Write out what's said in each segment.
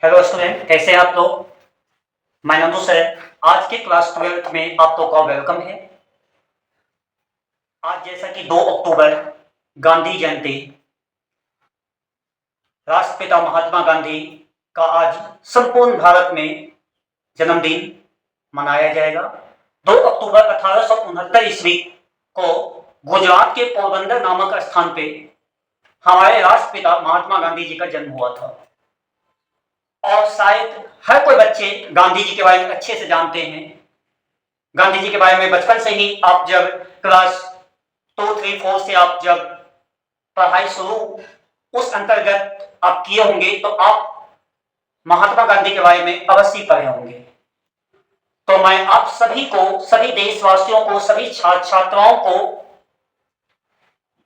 Hello student, कैसे हैं आप लोग। मैं नंदू सर आज के क्लास 12th में आप लोग का वेलकम है। आज जैसा कि 2 अक्टूबर गांधी जयंती, राष्ट्रपिता महात्मा गांधी का आज संपूर्ण भारत में जन्मदिन मनाया जाएगा। 2 अक्टूबर 1869 ईस्वी को गुजरात के पोरबंदर नामक स्थान पे हमारे राष्ट्रपिता महात्मा गांधी जी का जन्म हुआ था। और शायद हर कोई बच्चे गांधी जी के बारे में अच्छे से जानते हैं। गांधी जी के बारे में बचपन से ही आप जब क्लास 2, 3, 4 से आप जब पढ़ाई शुरू उस अंतर्गत आप किए होंगे तो आप महात्मा गांधी के बारे में अवश्य पढ़े होंगे। तो मैं आप सभी को, सभी देशवासियों को, सभी छात्र छात्राओं को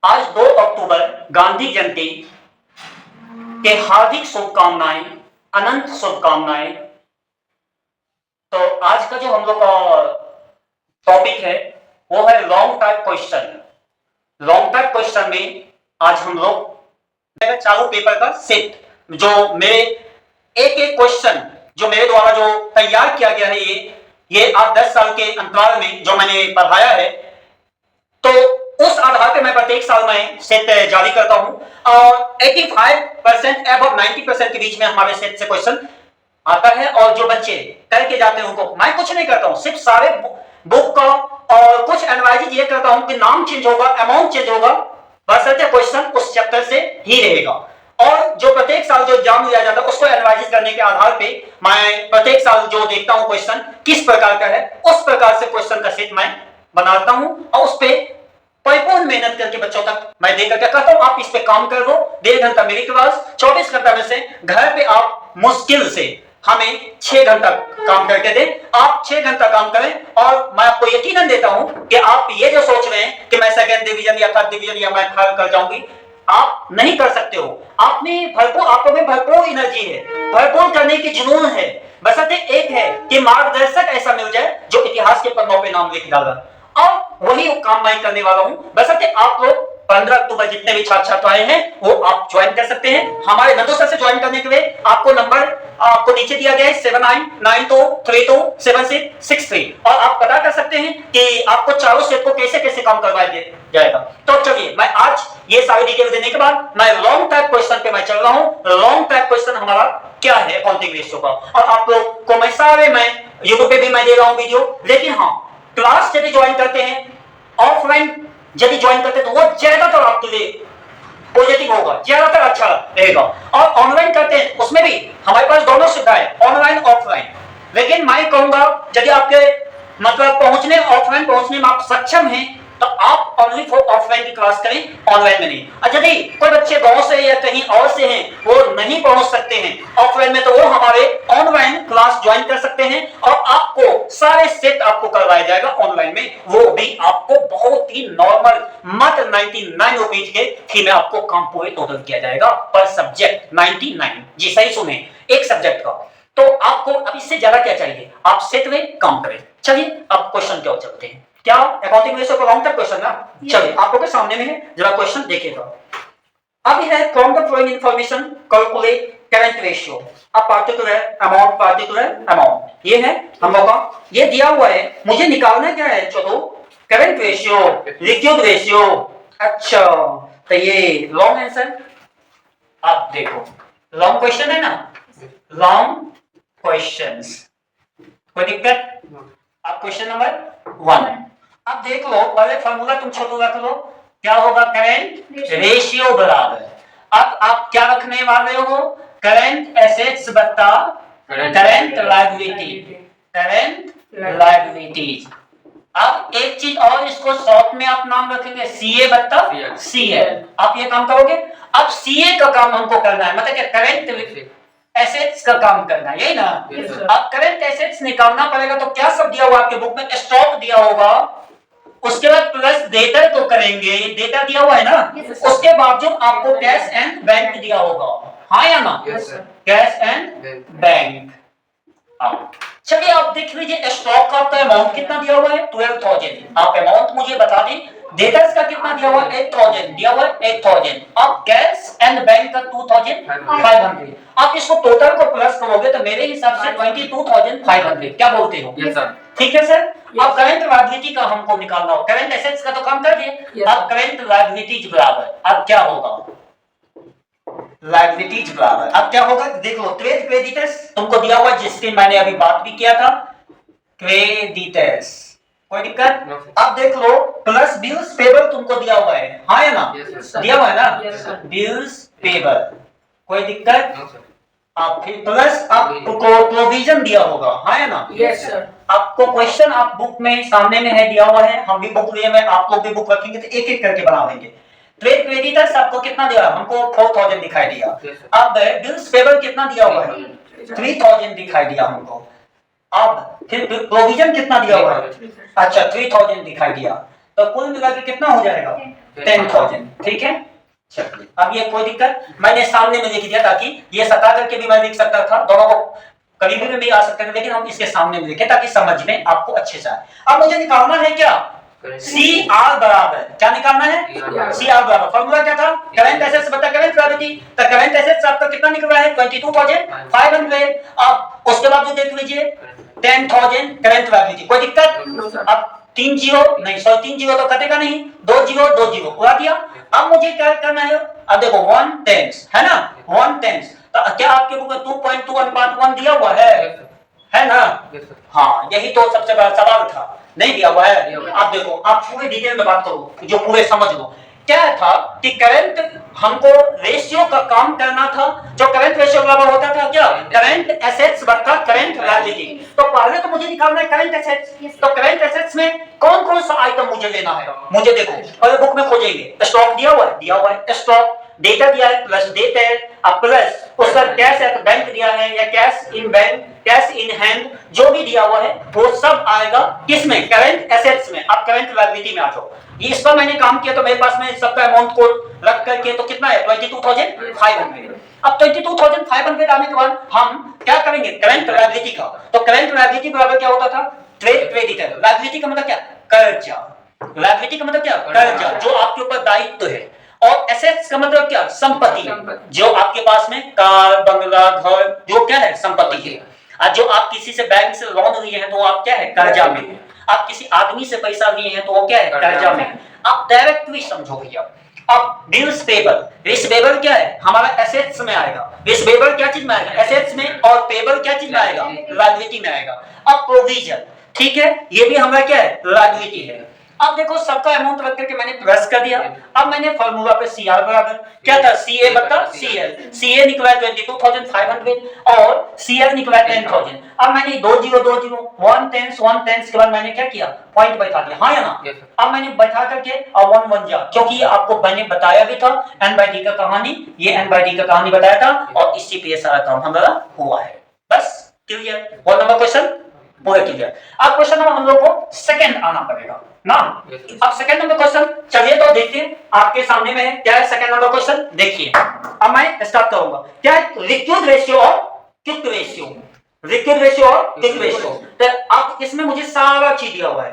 आज 2 अक्टूबर गांधी जयंती के हार्दिक शुभकामनाएं, अनंत शुभकामनाएं। तो आज का जो हम लोग का टॉपिक है वो है long type question. Long type question में आज हम लोग चालू पेपर का सेट, जो मेरे एक क्वेश्चन जो मेरे द्वारा जो तैयार किया गया है, ये आप 10 साल के अंतराल में जो मैंने पढ़ाया है, तो उस आधार पर मैं प्रत्येक साल में सेट जारी करता हूं और 85% एबव 90% के बीच में हमारे सेट से क्वेश्चन आता है। और जो बच्चे करके जाते हैं उनको मैं कुछ नहीं करता हूं, सिर्फ सारे बुक का और कुछ एनालिसिस ये करता हूं कि नाम चेंज होगा, अमाउंट चेंज होगा, बशर्ते क्वेश्चन उस चैप्टर से ही रहेगा। और जो प्रत्येक साल जो एग्जाम लिया जाता है उसको एनालिसिस करने के आधार पे मैं प्रत्येक साल जो देखता हूं क्वेश्चन किस प्रकार का है, उस प्रकार से क्वेश्चन का सेट मैं बनाता हूं और उस पर परिपूर्ण मेहनत करके बच्चों तक मैं दे करके कहता हूं आप इस पे काम कर दो। 1.5 घंटा मेरी क्लास, 24 घंटा में से घर पे आप मुश्किल से हमें 6 घंटा काम करके दें। आप 6 घंटा काम करें और मैं आपको यकीनन देता हूं कि आप ये जो सोच रहे हैं कि मैं सेकंड डिवीजन या थर्ड डिवीजन या मैं थर्ड कर जाऊंगी, आप नहीं कर सकते हो। आप में भरपूर एनर्जी है, भरपूर करने की जुनून है, बशर्ते एक है कि मार्गदर्शक ऐसा मिल जाए जो इतिहास के पन्नों पे नाम लिख डाला। और वही काम मैं करने वाला हूं। बशर्ते आप लोग 15 अक्टूबर जितने भी छात्र छात्राएं हैं वो आप ज्वाइन कर सकते हैं। हमारे नंदू सर से ज्वाइन करने के लिए आपको नंबर आपको नीचे दिया गया है 7992327663 और आप पता कर सकते हैं कि आपको चारों सेट को कैसे कैसे काम करवाया जाएगा। तो चलिए मैं आज ये सारी डिटेल देने के बाद मैं लॉन्ग टाइप क्वेश्चन पे मैं चल रहा हूं। लॉन्ग टाइप क्वेश्चन हमारा क्या है अकाउंटिंग रेशियो का, और आप लोग को मैं सारे मैं यूट्यूब पे भी मैं दे रहा हूं वीडियो। लेकिन हाँ, क्लास यदि ज्वाइन करते हैं, ऑफलाइन यदि ज्वाइन करते हैं तो वो ज्यादातर आपके लिए पॉजिटिव होगा, ज्यादातर अच्छा रहेगा। और ऑनलाइन करते हैं उसमें भी हमारे पास दोनों सुविधा है, ऑनलाइन ऑफलाइन। लेकिन मैं कहूंगा यदि आपके मतलब ऑफलाइन पहुंचने में आप सक्षम हैं तो आप ओनली फॉर ऑफलाइन की क्लास करें, ऑनलाइन में नहीं। और यदि कोई बच्चे गांव से या कहीं और से हैं, वो नहीं पहुंच सकते हैं ऑफलाइन में, तो वो हमारे ऑनलाइन क्लास ज्वाइन कर सकते हैं और आपको सारे सेट आपको करवाया जाएगा ऑनलाइन में, वो भी आपको बहुत ही नॉर्मल मात्र 99 रुपीज के फी में आपको काम पूरे टोटल किया जाएगा पर सब्जेक्ट 99। जी सही सुने, एक सब्जेक्ट का। तो आपको अब इससे ज्यादा क्या चाहिए, आप सेट में काम करें। चलिए अब क्वेश्चन क्या चलते हैं। क्या अकाउंटिंग रेशियो का लॉन्ग टर्म क्वेश्चन ना, चलिए आप लोगों के सामने में है, जरा क्वेश्चन देखिएगा। अब है from the following information calculate current ratio a particular amount. ये है हम लोग का, ये दिया हुआ है, मुझे निकालना क्या है, चलो करंट रेशियो, लिक्विड रेशियो। अच्छा तो ये लॉन्ग आंसर, आप देखो लॉन्ग क्वेश्चन है ना, लॉन्ग क्वेश्चंस, कोई दिक्कत। अब क्वेश्चन नंबर 1 अब देख लो, पहले फार्मूला तुम छोटू रख लो, क्या होगा, करंट रेशियो बराबर, अब आप क्या रखने वाले हो, करंट एसेट्स बट्टा करंट लायबिलिटीज। अब एक चीज और, इसको शॉर्ट में आप नाम रखेंगे सीए बट्टा सीएल। आप ये काम करोगे। अब सीए का काम हमको करना है, मतलब क्या, करंट एसेट्स का काम करना है, यही ना। अब करंट एसेट्स निकालना पड़ेगा, तो क्या सब दिया हुआ आपके बुक में, स्टॉक दिया होगा, उसके बाद प्लस डेटर को करेंगे, डेटा दिया हुआ है ना, उसके बावजूद आपको कैश एंड बैंक दिया होगा, हाँ या ना, कैश एंड बैंक। चलिए आप देख लीजिए, स्टॉक का आपका अमाउंट कितना दिया हुआ है, 12,000। आप अमाउंट मुझे बता दें, डेटर्स का कितना दिया हुआ 8000 दिया हुआ 8000। अब कैश एंड बैंक का 2500। आप इसको टोटल को प्लस करोगे तो मेरे हिसाब से 22500। क्या बोलते हो? Yes sir. ठीक है सर। अब करंट लायबिलिटी का हमको निकालना हो, करंट एसेट्स का तो काम कर दिए, अब करंट लायबिलिटीज बराबर अब क्या होगा? लायबिलिटीज बराबर अब क्या होगा देख लो, ट्रेड क्रेडिटर्स तुमको दिया हुआ जिसकी मैंने अभी बात भी किया था, क्रेडिटर्स कोई दिक्कत? अब देख लो प्लस बिल्स पेबल तुमको दिया हुआ है, हाँ या ना? दिया हुआ है ना बिल्स पेबल, कोई दिक्कत? आप फिर प्लस आपको प्रोविजन दिया होगा, हाँ या ना? Yes sir. आपको क्वेश्चन आप बुक में सामने में है दिया हुआ है, हम भी बुक लिए में, आप लोग भी बुक रखेंगे तो एक एक करके बना देंगे। ट्रेड क्रेडिटर्स आपको कितना दिया? हमको 4000 दिखाई दिया। अब बिल्स पेबल कितना दिया हुआ है? 3000 दिखाई दिया हमको। अब फिर प्रोविजन कितना दिया हुआ है? अच्छा 3000 दिखाई दिया, तो कुल मिला के कितना हो जाएगा? 10000। ठीक है चलिए, अब ये कोई दिक्कत, मैंने सामने में लिख दिया ताकि ये सटा करके भी मैं लिख सकता था, दोनों को करीबी में भी आ सकते थे, लेकिन हम इसके सामने में लिखे ताकि समझ में आपको अच्छे से आए। अब मुझे निकालना है क्या? सी आर बराबर क्या निकालना है? सी आर बराबर फॉर्मूला क्या था? करंट एसेट्स बटा करंट लायबिलिटी। तो करंट एसेट्स आपका कितना निकल रहा है? 22500। अब उसके बाद जो देख लीजिए 10000 करंट लायबिलिटी, कोई दिक्कत? अब 3 जीरो नहीं, सॉरी 3 जीरो तो कटेगा नहीं, 2 जीरो 2 जीरो उड़ा दिया। अब मुझे क्या करना है? अब देखो 1/10 है ना, 1/10 तो क्या आपके बुक में 2.2:1 दिया हुआ है ना? हाँ यही तो सबसे बड़ा सवाल था, नहीं दिया हुआ है। आप देखो, आप पूरे डिटेल में बात करो जो पूरे समझ लो। क्या था कि करंट हमको रेशियो का काम करना था, जो करंट रेशियो बराबर होता था क्या? करंट एसेट्स बटा करंट लायबिलिटी। तो पहले तो मुझे निकालना है करंट एसेट्स। तो करंट एसेट्स में कौन कौन सा आइटम मुझे लेना है? मुझे देखो और बुक में खोजेंगे, स्टॉक दिया हुआ है स्टॉक, डेटा दिया है प्लस डेट है, अब प्लस उसका कैश है तो बैंक दिया है या cash in bank, cash in hand जो भी दिया हुआ है वो सब आएगा किसमें? करंट एसेट्स में। अब करंट लायबिलिटी में आ जाओ, ये इस पर मैंने काम किया तो मेरे पास में सबका अमाउंट को रख करके तो कितना है? 22500। अब 22500 आने के बाद हम क्या करेंगे? करंट लायबिलिटी का, तो करंट लायबिलिटी बराबर क्या होता था? Trade creditor. लायबिलिटी का मतलब क्या? कर्जा। लायबिलिटी का मतलब क्या? कर्जा जो आपके ऊपर दायित्व है। और एसेट्स का मतलब क्या? संपत्ति, जो आपके पास में कार बंगला घर जो क्या है? संपत्ति है। और जो आप किसी से बैंक से लोन लिए हैं तो आप क्या है? कर्जा में है। आप किसी आदमी से पैसा लिए हैं तो वो क्या है? कर्जा में। आप डायरेक्टली समझो भैया। अब बिल्स पेबल, रिसीवेबल क्या है? हमारा एसेट्स में आएगा। रिसीवेबल क्या चीज में आएगा? एसेट्स में। और पेबल क्या चीज में आएगा? लायबिलिटी में आएगा। अब प्रोविजन, ठीक है, ये भी हमारा क्या है? लायबिलिटी है। अब देखो सबका अमाउंट रख करके मैंने प्लस कर दिया। अब मैंने फार्मूला पे सीआर बराबर क्या था? सीए बटा सीएल। सीए निकला 22500 और सीएल निकला 10000। अब मैंने 2 जीरो 2 जीरो 1/10 के बाद मैंने क्या किया? पॉइंट बैठा दिया, हाँ या ना? अब मैंने बैठा करके और 1 1 जा, क्योंकि आपको मैंने बताया भी था n/d का कहानी, ये n/d का कहानी बताया था और इसी पे सारा काम हमारा हुआ है। बस क्लियर? 1 नंबर क्वेश्चन पूरा क्लियर। अब क्वेश्चन नंबर हम लोग को सेकंड आना पड़ेगा ना। अब सेकंड नंबर क्वेश्चन चलिए तो देखिए, आपके सामने में है क्या है सेकंड नंबर क्वेश्चन, देखिए। अब मैं स्टार्ट करूंगा, क्या है? लिक्विड रेशियो और क्विक रेशियो। लिक्विड रेशियो और क्विक रेशियो। तो अब इसमें मुझे सारा चीज दिया हुआ है,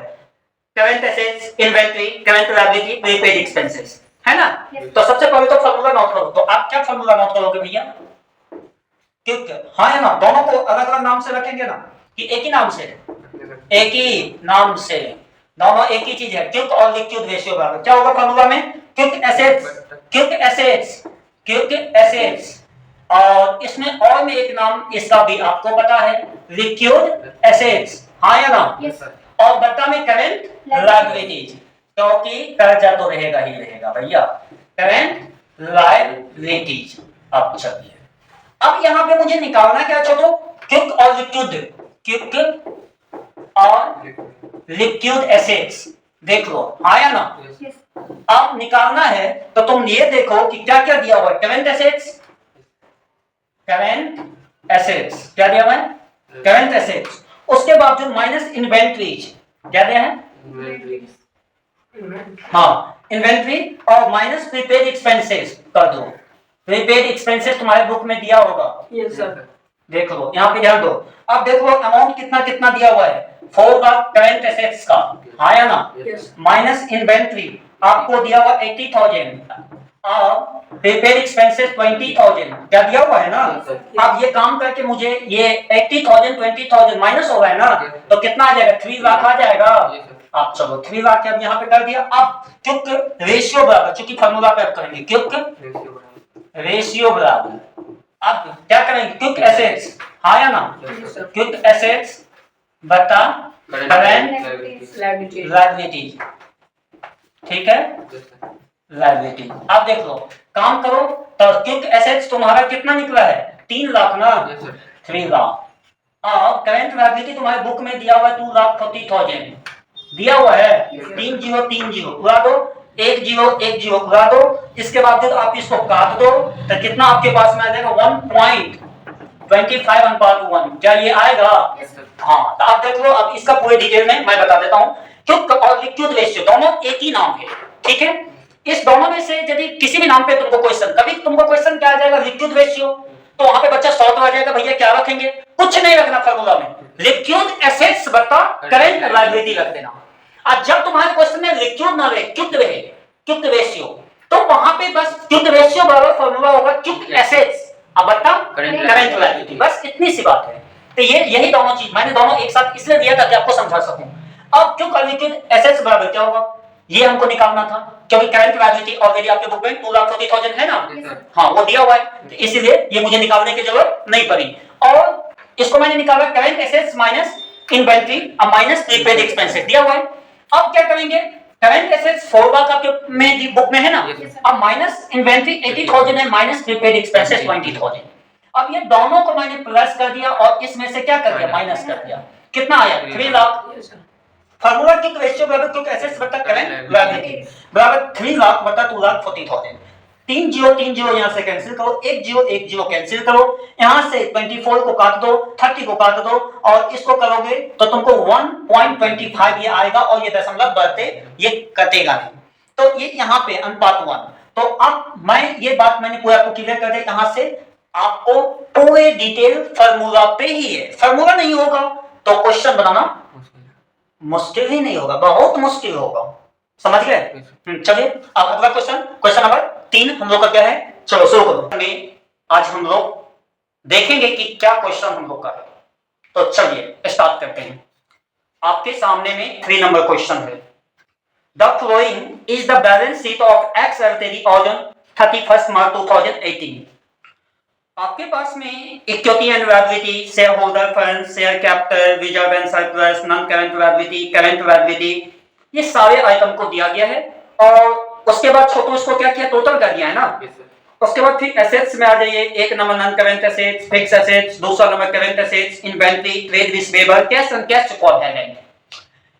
current assets, inventory, current liability, prepaid expenses, है ना? तो सबसे पहले तो फार्मूला नोट करो। तो आप क्या फार्मूला नोट करोगे भैया? क्विक, हाँ है ना? दोनों को अलग अलग नाम से रखेंगे ना कि एक ही नाम से? एक ही नाम से, दोनों एक ही चीज है। क्विक और लिक्विड रेशियो बराबर क्या होगा फार्मूला में? Quick assets, quick assets, quick assets. और इसमें और में एक नाम इसका भी आपको पता है, लिक्विड एसेट्स, हाँ या ना? yes, और बट्टा में करंट लायबिलिटीज, क्योंकि कर्जा तो रहेगा ही रहेगा भैया, करंट लायबिलिटीज। अब चलिए, अब यहाँ पे मुझे निकालना क्या छोटो? क्विक और लिक्विड, क्विक और लिक्विड एसेट्स। देख लो, आया ना? yes, अब निकालना है तो तुम ये देखो कि क्या क्या दिया हुआ है। करंट एसेट्स, करंट एसेट्स क्या दिया हुआ है? Current assets. उसके बाद जो माइनस इन्वेंट्रीज, क्या दिया है? हाँ इन्वेंट्री, और माइनस प्रीपेड एक्सपेंसेस कर दो। प्रीपेड एक्सपेंसेस तुम्हारे बुक में दिया होगा, yes, सर। देख लो, यहाँ पे ध्यान दो। अब देखो अमाउंट कितना दिया हुआ है? 4 का करंट एसेट्स का, हाँ या ना? yes, माइनस इन्वेंट्री आपको दिया हुआ 80,000 और प्रीपेड एक्सपेंसेस 20,000, क्या दिया हुआ है ना। अब ये काम करके मुझे ये 80,000 20,000 माइनस हो रहा है ना, तो कितना आ जाएगा, 3 लाख आ जाएगा। आप चलो 3 लाख अब यहाँ पे कर दिया। अब क्विक रेशियो बराबर, चूंकि फार्मूला पे आप करेंगे क्विक रेशियो बराबर, अब क्या करेंगे, क्विक एसेट्स, हाँ या ना, क्विक एसेट्स बता करंट लायबिलिटी, ठीक है, लायबिलिटी। अब देख लो, काम करो, तो क्विक एसेट्स तुम्हारा कितना निकला है, 3 लाख ना, 3 लाख। अब करंट लायबिलिटी तुम्हारे बुक में दिया हुआ है 2,40,000 दिया हुआ है, 3 जीरो 3 जीरो उड़ा दो, 1 जीरो 1 जीरो उड़ा दो, इसके बाद आप इसको काट दो, तो कितना आपके पास में आ जाएगा 1.25/1, क्या ये आएगा। हाँ, तो आप देख लो, अब इसका पूरे डिटेल में मैं बता देता हूँ। क्विक और लिक्विड रेशियो दोनों एक ही नाम है, ठीक है। इस दोनों में से यदि किसी भी नाम पे तुमको क्वेश्चन, कभी तुमको क्वेश्चन क्या आ जाएगा, लिक्विड रेशियो, तो वहां पे बच्चा शॉर्ट आ जाएगा, भैया क्या रखेंगे, कुछ नहीं रखना फार्मूला में, लिक्विड एसेट्स बता करंट लायबिलिटी रख देना। आज जब तुम्हारे क्वेश्चन में लिक्विड ना रहे, क्विक रहे, क्विक रेशियो, तो वहां पे बस क्विक रेशियो बराबर फार्मूला होगा क्विक एसेट्स, अब बता करंट लायबिलिटी, बस इतनी सी बात है। तो ये यही दोनों चीज मैंने दोनों एक साथ इसलिए दिया ताकि आपको समझा सकूं। अब क्विक और लिक्विड एसेट्स बराबर क्या होगा, ये हमको निकालना था, क्योंकि करंट लायबिलिटी ऑलरेडी आपके बुक में 2,40,000 है ना, हाँ वो दिया हुआ है, तो इसीलिए ये मुझे निकालने की जरूरत नहीं पड़ी। और इसको मैंने निकाला current assets minus inventory minus prepaid expenses दिया हुआ है। अब क्या करेंगे, करंट एसेट्स 4 लाख आपके में बुक में है ना, अब माइनस इन्वेंटरी 80,000 है माइनस प्रीपेड एक्सपेंसेस 20,000। अब ये दोनों को मैंने प्लस कर दिया और इसमें से क्या कर दिया, माइनस कर दिया, कितना आया 3 लाख। फार्मूला क्विक रेशियो बराबर क्विक एसेट्स बटा करंट लायबिलिटी बराबर 3 लाख बटा 2,40,000। 3 जीरो 3 जीरो यहां से कैंसिल करो, 1 जीरो 1 जीरो कैंसिल करो, यहां से 24 को काट दो, 30 को काट दो और इसको करोगे तो तुमको 1.25 ये आएगा और ये दशमलव बढ़ते ये कटेगा नहीं, तो ये यहां पे अनुपात 1। तो अब मैं ये बात मैंने पूरा आपको क्लियर कर दिया, यहां से आपको पूरे डिटेल फार्मूला पे ही है, फार्मूला नहीं होगा तो क्वेश्चन बनाना मुश्किल ही नहीं होगा, बहुत मुश्किल होगा, समझ गए। चलिए अब अगला क्वेश्चन, क्वेश्चन नंबर 3 हम लोग का क्या है, चलो शुरू करो। आज हम लोग देखेंगे कि क्या क्वेश्चन हम लोग का है, तो चलिए स्टार्ट करते हैं। आपके सामने में 3 नंबर क्वेश्चन है, the following is the balance sheet of x LTD on 31 मार्च 2018। आपके पास में equity and liability, share holder fund, share capital, reserve and surplus, non current liability, current liability, ये सारे आइटम को दिया गया है। और उसके बाद छोटू इसको क्या किया, टोटल कर दिया है ना। उसके बाद फिर एसेट्स में आ जाइए, एक नंबर non current assets, fix assets, दूसरा नंबर current assets, inventory, trade receivable, cash and cash equivalent है।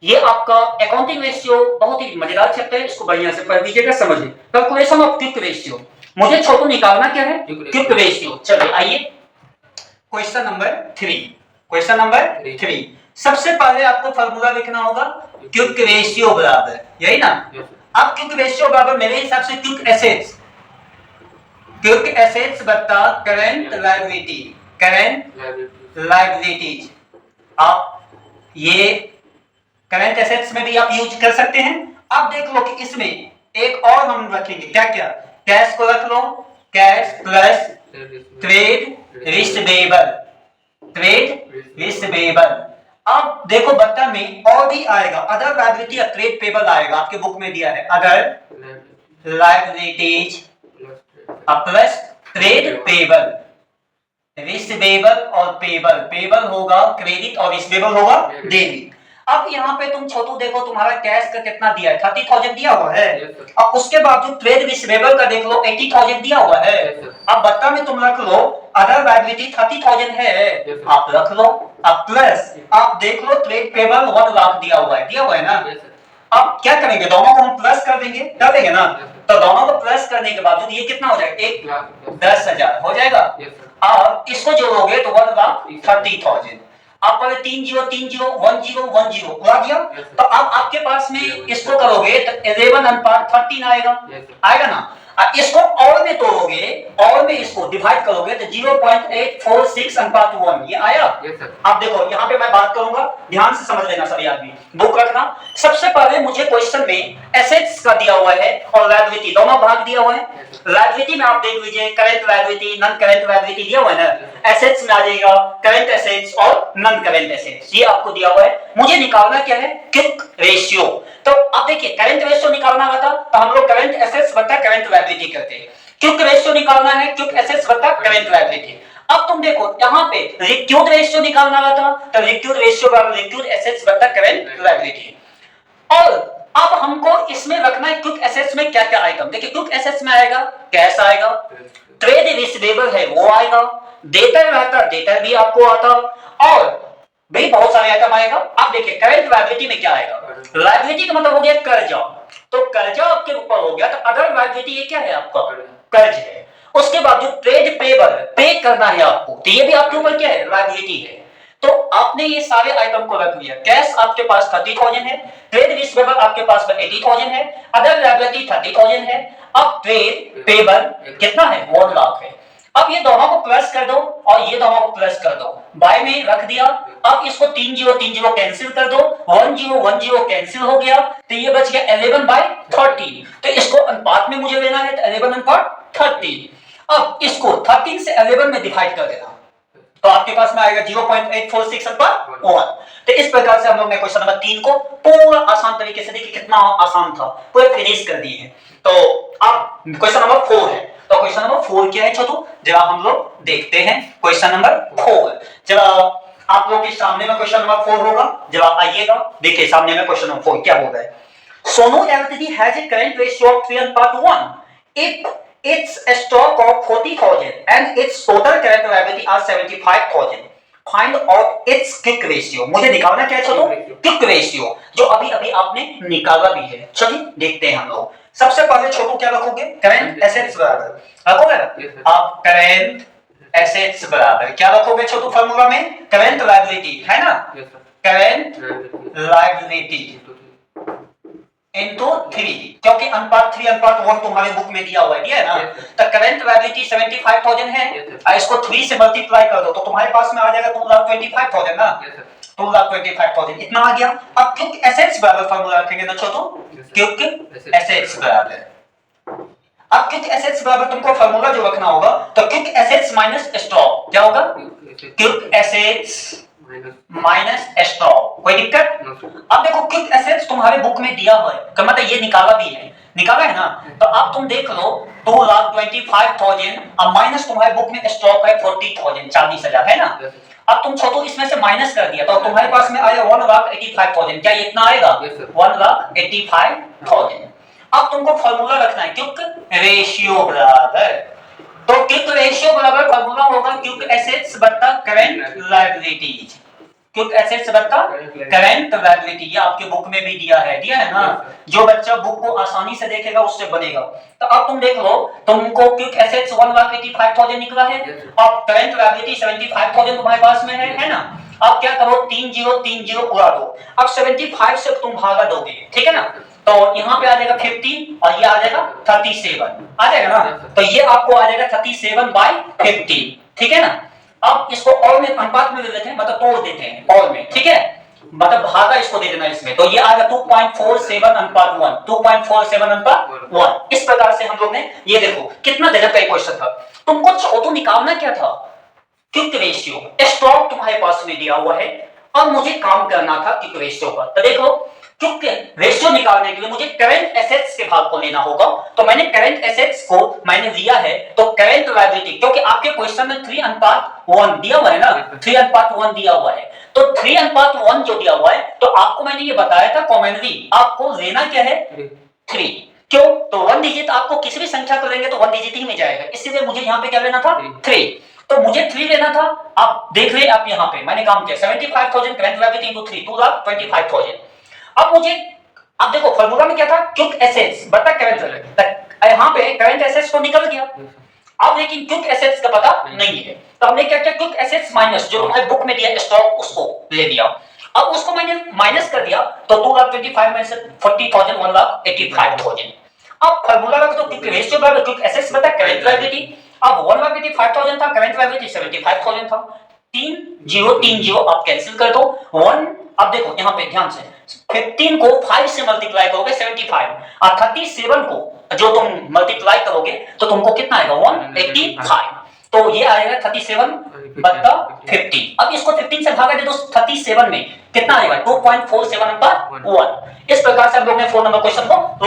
ये आपका अकाउंटिंग रेशियो बहुत ही मजेदार चैप्टर है, इसको बढ़िया से पढ़ लीजिएगा, समझिए। कैलकुलेशन ऑफ क्विक रेशियो, मुझे छोटू निकालना क्या है, क्विक रेशियो। चलिए आइए क्वेश्चन नंबर 3, क्वेश्चन नंबर 3। सबसे पहले आपको फार्मूला लिखना होगा क्विक रेशियो बराबर, यही ना। अब क्विक रेशियो बराबर मेरे हिसाब से क्विक एसेट्स बता करंट लायबिलिटी, करंट लायबिलिटीज। आप ये करंट एसेट्स में भी आप यूज कर सकते हैं। अब देख लो कि इसमें एक और हम रखेंगे, क्या क्या, कैश को रख लो, cash plus trade receivable, trade receivable. अब देखो बत्ता में और भी आएगा, अदर लायबिलिटी या ट्रेड पेबल आएगा, आपके बुक में दिया है other liabilities plus trade payable, receivable और पेबल, पेबल होगा क्रेडिट और रिसीवेबल होगा डेबिट। अब यहाँ पे तुम छोटू देखो, तुम्हारा कैश का कितना दिया है, 30,000 दिया हुआ है। अब उसके बाद जो ट्रेड रिसीवेबल का देख लो 80,000 दिया हुआ है। अब बत्ता में तुम रख लो अदर लायबिलिटी 30,000 है, आप रख लो। अब प्लस आप देख लो ट्रेड पेबल 1 लाख दिया हुआ है ना। अब क्या करेंगे, दोनों को हम प्लस कर देंगे ना, तो दोनों को प्लस करने के बाद ये कितना हो जाएगा, 1,10,000 हो जाएगा। अब इसको जोड़ोगे तो 1,30,000। आप पहले 3 जीरो 3 जीरो 1 जीरो 1 जीरो उड़ा दिया, तो अब आपके पास में इसको करोगे तो 11 अनुपात 13 आएगा ना। इसको और में तोड़ोगे और में इसको डिवाइड करोगे तो 0.846 अनुपात 1 ये आया। अब देखो यहाँ पे मैं बात करूंगा, ध्यान से समझ लेना सभी आदमी, बुक रखना। सबसे पहले मुझे क्वेश्चन में एसेट्स का दिया हुआ है और लायबिलिटी दोनों भाग दिया हुआ है। लायबिलिटी में आप देख लीजिए current liability non current liability दिया हुआ है ना। एसेट्स में आ जाएगा करंट एसेट्स और नॉन करंट एसेट्स, ये आपको दिया हुआ है। मुझे निकालना क्या है, क्विक रेशियो। तो अब देखिए करंट रेशियो निकालना होता तो हम लोग करंट एसेट्स बटा करंट लायबिलिटी करते हैं। क्विक रेशियो निकालना है क्विक एसेट्स बटा करंट लायबिलिटी। अब तुम देखो यहाँ पे लिक्विड रेशियो निकालना होता तो लिक्विड रेशियो बराबर लिक्विड एसेट्स बटा करंट लायबिलिटी। और अब हमको इसमें रखना है क्विक एसेट्स में क्या क्या आइटम। देखिए क्विक एसेट्स में आएगा कैश आएगा, ट्रेड रिसीवेबल है वो आएगा, डेटर रहता डेटर भी आपको आता और भाई बहुत सारे आइटम आएगा। अब देखिए करंट लायबिलिटी में क्या आएगा, लायबिलिटी का मतलब हो गया कर्जा, तो कर्जा आपके ऊपर हो गया तो अदर लायबिलिटी ये क्या है आपका कर्ज है। उसके बाद जो ट्रेड पेबल पे करना है आपको तो ये भी आपके ऊपर क्या है लायबिलिटी है। तो आपने ये सारे आइटम को रख लिया, कैश आपके पास 30,000 है, ट्रेड रिसीवेबल आपके पास 80,000 है, अदर लायबिलिटी 30,000 है। अब ट्रेड पेबल कितना है 1 लाख है। अब ये दोनों को प्लस कर दो और ये दोनों को प्लस कर दो, बाय में रख दिया। अब इसको 3 0 3 0 कैंसिल कर दो, 1 0 1 0 कैंसिल हो गया तो ये बच गया 11/30। तो इसको अनुपात में मुझे लेना है तो 11/30। अब इसको 13 से 11 में डिवाइड कर देना तो आपके पास में आएगा 0.846 अनुपात 1। तो इस प्रकार से हम लोग ने क्वेश्चन नंबर 3 को पूरा आसान तरीके से, देखिए कितना आसान था, पूरे फिनिश कर दिए हैं। तो अब क्वेश्चन नंबर 4 है, तो क्वेश्चन नंबर 4 क्या है छोटू, जरा हम लोग देखते हैं क्वेश्चन नंबर 4। जरा आप लोग के सामने में क्वेश्चन नंबर 4 होगा, जरा आइएगा देखिए सामने में क्वेश्चन नंबर 4 क्या होगा। Sonu LTD has a current ratio of 3:1 if its stock of 40,000 and its total current liability are 75,000. Find out its quick ratio. मुझे निकालना क्या है छोटू, क्विक रेशियो, जो अभी अभी आपने निकाला भी है। चलिए देखते हैं हम लोग। सबसे पहले छोटू क्या रखोगे, करंट एसेट्स बराबर रखोगे आप, करंट एसेट्स बराबर क्या रखोगे छोटू फॉर्मूला में, करंट लायबिलिटी है ना, करंट लायबिलिटी इनटू 3, क्योंकि अनुपात 3:1 तुम्हारे बुक में दिया हुआ है ना। तो करंट लायबिलिटी 75,000 है, इसको 3 से मल्टीप्लाई कर दो तो तुम्हारे पास में आ जाएगा 2,25,000 ना, 2,25,000 इतना आ गया। अब क्विक एसेट्स बराबर फार्मूला रखेंगे ना छोटू, क्विक एसेट्स बराबर, अब क्विक एसेट्स बराबर तुमको फार्मूला जो रखना होगा तो क्विक एसेट्स माइनस स्टॉक क्या होगा, क्विक एसेट्स माइनस स्टॉक, कोई दिक्कत। अब देखो क्विक एसेट्स तुम्हारे बुक में दिया हुआ है, मतलब ये निकाला भी है, निकाला है ना। तो अब तुम देख लो 2,25,000 अब माइनस तुम्हारे बुक में स्टॉक है 40,000 40,000 है ना। अब तुम छोटू इसमें से माइनस कर दिया तो तुम्हारे पास में आया 1,85,000, क्या ये इतना आएगा 1,85,000। अब तुमको फार्मूला रखना है क्विक रेशियो बराबर, तो क्विक रेशियो बराबर फार्मूला होगा क्विक एसेट्स बटा करंट लायबिलिटीज, क्विक एसेट्स बटा करंट लायबिलिटी। ये आपके बुक में भी दिया है ना, जो बच्चा बुक को आसानी से देखेगा उससे बनेगा। तो अब तुम देख लो तुमको क्विक एसेट्स 1,85,000 निकला है, अब करंट लायबिलिटी 75,000 तुम्हारे पास में है ना। अब क्या करो 3 0 3 0 उड़ा दो, अब 75 से तुम भागा दोगे, ठीक है ना। तो यहाँ पे आ जाएगा 50 और ये आ जाएगा 37 आ जाएगा ना। तो ये आपको आ जाएगा 37/50, ठीक है ना। अब इसको और में अनुपात में ले लेते हैं, मतलब तोड़ देते हैं और में, ठीक है, मतलब भागा इसको दे देना इसमें, तो ये आ गया 2.47 अनुपात 1, 2.47 अनुपात 1। इस प्रकार से हम लोग ने ये देखो कितना गजब का क्वेश्चन था। तुमको छोटू निकालना क्या था, क्विक रेशियो, स्टॉक तुम्हारे पास में दिया हुआ है और मुझे काम करना था क्विक रेशियो पर। तो देखो क्विक रेशियो निकालने के लिए मुझे करंट एसेट्स के भाग को लेना होगा, तो मैंने करंट एसेट्स को मैंने लिया है, तो करंट लायबिलिटी, क्योंकि आपके क्वेश्चन में 3:1 दिया हुआ है ना, 3:1 दिया हुआ है, तो 3:1 जो दिया हुआ है तो आपको मैंने ये बताया था कॉमनली आपको लेना क्या है 3, क्यों, तो 1 डिजिट आपको किसी भी संख्या को लेंगे तो 1 डिजिट ही में जाएगा, इसलिए मुझे यहाँ पे क्या लेना था 3, तो मुझे 3 लेना था। आप देख रहे आप यहाँ पे मैंने काम किया 75,000 करंट लायबिलिटी इनटू 3, 2,25,000। अब मुझे, अब देखो फार्मूला में क्या था क्विक एसेट्स बटा करंट लायबिलिटी, यहाँ पे करंट एसेट्स तो निकल गया, अब लेकिन क्विक एसेट्स का पता नहीं है, तो हमने क्या किया क्विक एसेट्स माइनस जो तुम्हारे बुक में दिया स्टॉक उसको ले दिया। अब उसको मैंने माइनस कर दिया तो 2,25,000 में से 40,000 1,85,000। अब फार्मूला रख दो quick ratio by quick assets बटा करंट लायबिलिटी। अब 1 लायबिलिटी 5000 था, करंट लायबिलिटी 75000 था। 3 0 आप कैंसिल कर दो 1। अब देखो यहां पे ध्यान से 15 को 5 से मल्टीप्लाई करोगे 75 और 37 को जो तुम मल्टीप्लाई करोगे तो तुमको कितना आएगा 185। तो ये आएगा 37 बटा 50। अब इसको 15 से भागा दे दो 37 में कितना आएगा 2.47/1। इस प्रकार से हम लोग ने 4 नंबर क्वेश्चन को तो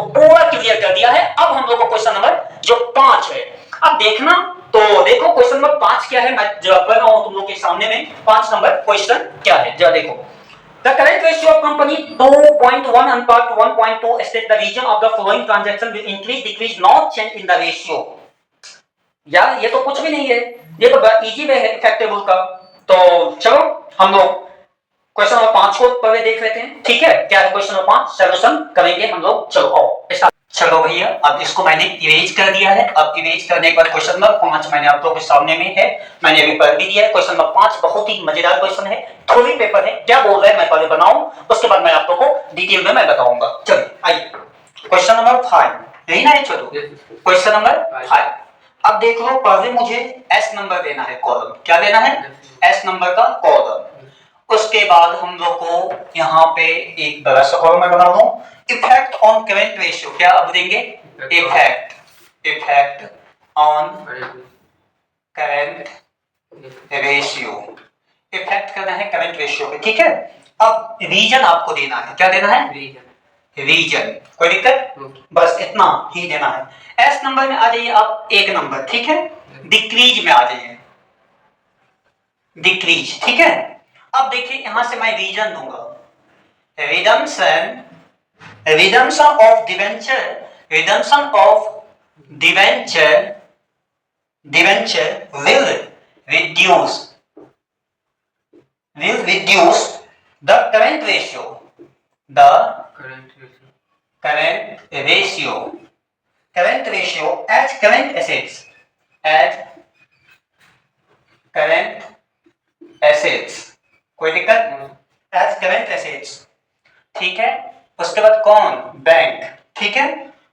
पूरा क्लियर कर दिया है। अब हम लोग को क्वेश्चन नंबर जो 5 है अब देखना। तो देखो क्वेश्चन नंबर 5 क्या है, मैं जवाब कर रहा हूं तुम लोग के सामने में 5 नंबर क्वेश्चन क्या है जरा देखो। The current ratio of company 2.1 अनुपात 1.2 state the region of the following transaction will increase decrease not change in the ratio। यार ये तो कुछ भी नहीं है, ये तो इजी वे है इफेक्टिबल का। तो चलो हम लोग क्वेश्चन नंबर 5 को पहले देख लेते हैं, ठीक है। क्या है क्वेश्चन नंबर 5 सॉल्यूशन करेंगे हम लोग। चलो आओ चलो भैया, अब इसको मैंने इरेज कर दिया है। अब इरेज करने के बाद क्वेश्चन नंबर 5 मैंने आप लोगों के सामने में है, मैंने अभी पढ़ भी दिया है। क्वेश्चन नंबर 5 बहुत ही मजेदार क्वेश्चन है, थ्योरी पेपर है। क्या बोल रहे हैं मैं पहले बनाऊं, उसके बाद मैं आप लोगों को डिटेल में मैं बताऊंगा। चलिए आइए क्वेश्चन नंबर 5 यही ना है। चलो क्वेश्चन नंबर 5 अब देख लो, पहले मुझे एस नंबर देना है कॉलम। क्या देना है एस नंबर का कॉलम। उसके बाद हम लोग को यहाँ पे एक बड़ा सा कॉलम मैं बना दूं इफेक्ट ऑन करंट रेशियो। क्या अब देंगे effect on current ratio. Effect करना है करंट रेशियो पे, ठीक है। अब रीजन आपको देना है, क्या देना है रीजन। कोई दिक्कत, बस इतना ही देना है। एस नंबर में आ जाइए आप एक नंबर, ठीक है। डिक्रीज में आ जाइए डिक्रीज, ठीक है। अब देखिए यहां से मैं रीजन दूंगा redemption of debenture will reduce the current ratio as current assets। कोई दिक्कत, as current assets, ठीक है। उसके बाद कौन बैंक, ठीक है।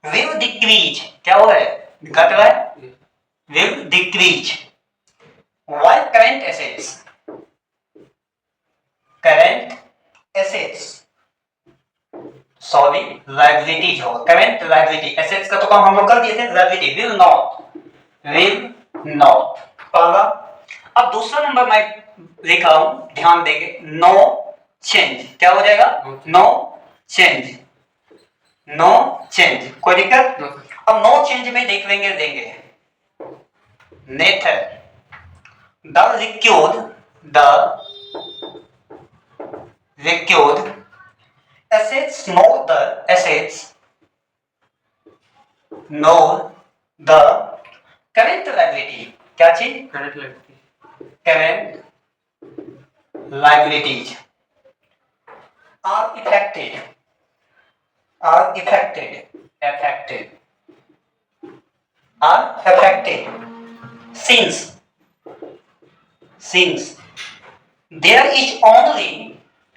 will decrease क्या हो रहा है घट रहा है will decrease while current assets sorry liabilities हो। करंट लायबिलिटी एसेट्स का तो काम हम लोग कर दिए थे, लायबिलिटी will not पहला। अब दूसरा नंबर मैं लिखा हूं, ध्यान देंगे नो चेंज। क्या हो जाएगा नो चेंज कोई दिक्कत। अब नो चेंज में देख लेंगे देंगे नेथर the liquid assets know the current liability। क्या चीज current liabilities are affected since there is only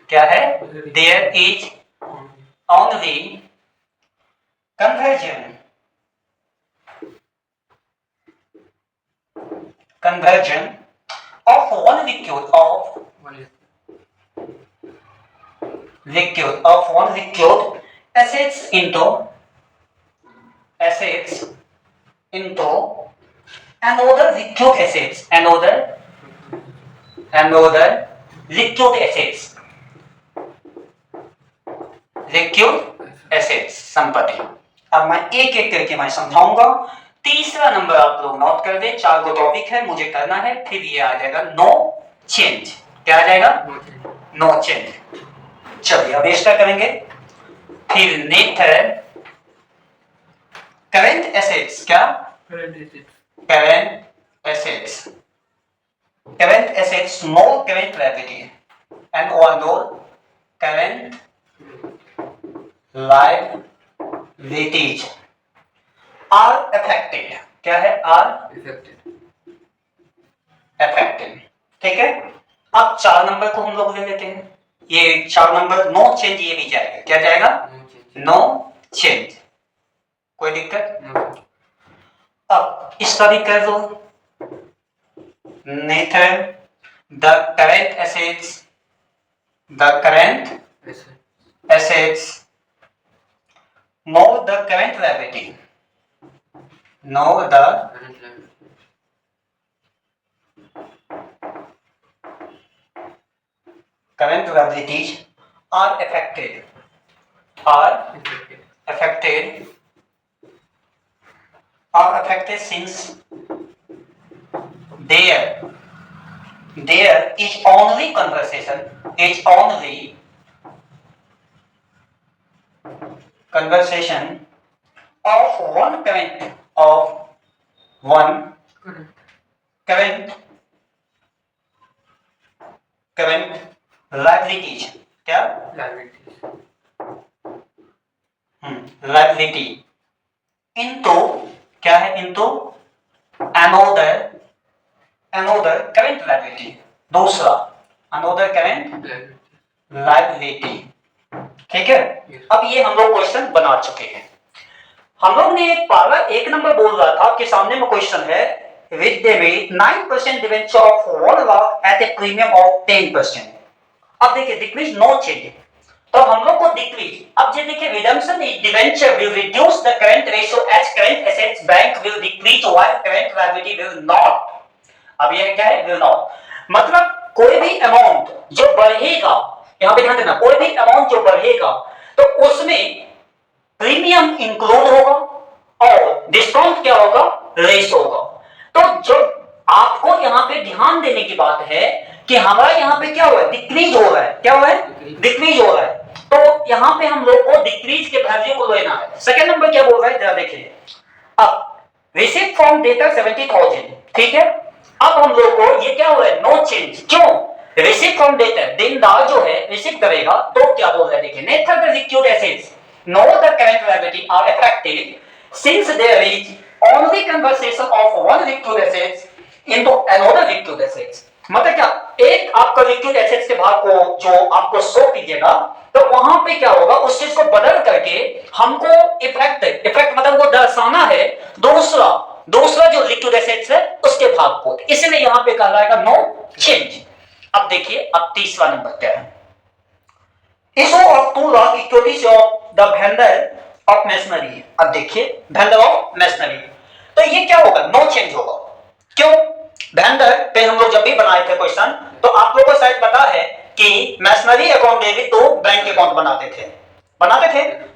क्या है there is only conversion of one liquid assets into another liquid assets संपत्ति। अब मैं एक एक करके मैं समझाऊंगा। तीसरा नंबर आप लोग नोट कर दे, 4 गो टॉपिक है मुझे करना है, फिर ये आ जाएगा नो चेंज। क्या आ जाएगा नो चेंज। चलिए अब इसका करेंगे, फिर नेथर करंट एसेट्स। क्या current assets no current liability and और no current liabilities are affected। क्या है are affected, ठीक है। अब 4 नंबर को हम लोग ले लेते हैं। ये 4 नंबर नो चेंज ये भी जाएगा। क्या जाएगा नो चेंज। कोई दिक्कत? अब इसका भी कर दो। Neither the current assets nor the current liability current liabilities are affected since there is only conversation of one current liabilities, क्या liability into क्या है into another current liability, दूसरा another current liability। ठीक है, अब ये हम लोग क्वेश्चन बना चुके हैं। हम लोग ने एक पारा 1 नंबर बोल रहा था कि सामने में क्वेश्चन है विद दे में 9% debenture of 1 lakh at a premium of 10%। अब देखिए डिक्रीज नो चेंज, तो हम लोग को डिक्रीज, अब ये देखिए redemption debenture will reduce the current ratio as current assets bank will decrease while current liability will not. अब ये क्या है, विल नॉट, मतलब कोई भी अमाउंट जो बढ़ेगा, यहां पे ध्यान देना, कोई भी अमाउंट जो बढ़ेगा तो उसमें प्रीमियम इंक्लूड होगा और डिस्काउंट क्या होगा, लेस होगा। तो जो आपको यहां पे ध्यान देने की बात है कि हमारा यहां पे क्या हुआ है, डिक्रीज हो रहा है, क्या हुआ है, डिक्रीज हो रहा है, तो यहां पे हम लोग को डिक्रीज के वैल्यू को लेना है। सेकंड नंबर क्या बोल रहा है जरा देखिए, अब रिसीव फ्रॉम डेटर 70,000, ठीक है, अब हम लोग को ये क्या हुआ है, नो चेंज, क्यों, रिसीव फ्रॉम डेटर, देनदार जो है रिसीव करेगा, तो क्या बोल रहा है देखिए, nature the liquid assets nor the current liability are affected since there is only conversion of one liquid assets into another liquid assets। मतलब क्या, एक आपका लिक्विड एसेट्स के भाग को जो आपको शो कीजिएगा तो वहां पे क्या होगा, उस चीज को बदल करके हमको इफेक्ट मतलब वो दर्शाना है दूसरा जो लिक्विड एसेट्स है उसके भाग को, इसलिए यहां पे कहा जाएगा नो चेंज। अब देखिए, अब तीसरा नंबर क्या है, issue of 2 lakh equities of the vendor of machinery। अब देखिए vendor of machinery, तो ये क्या होगा, नो चेंज होगा, क्यों, वेंडर पे हम लोग जब भी बनाए थे क्वेश्चन तो आप लोगों को शायद पता है कि मैशनरी अकाउंट डेबिट तो बैंक अकाउंट बनाते थे,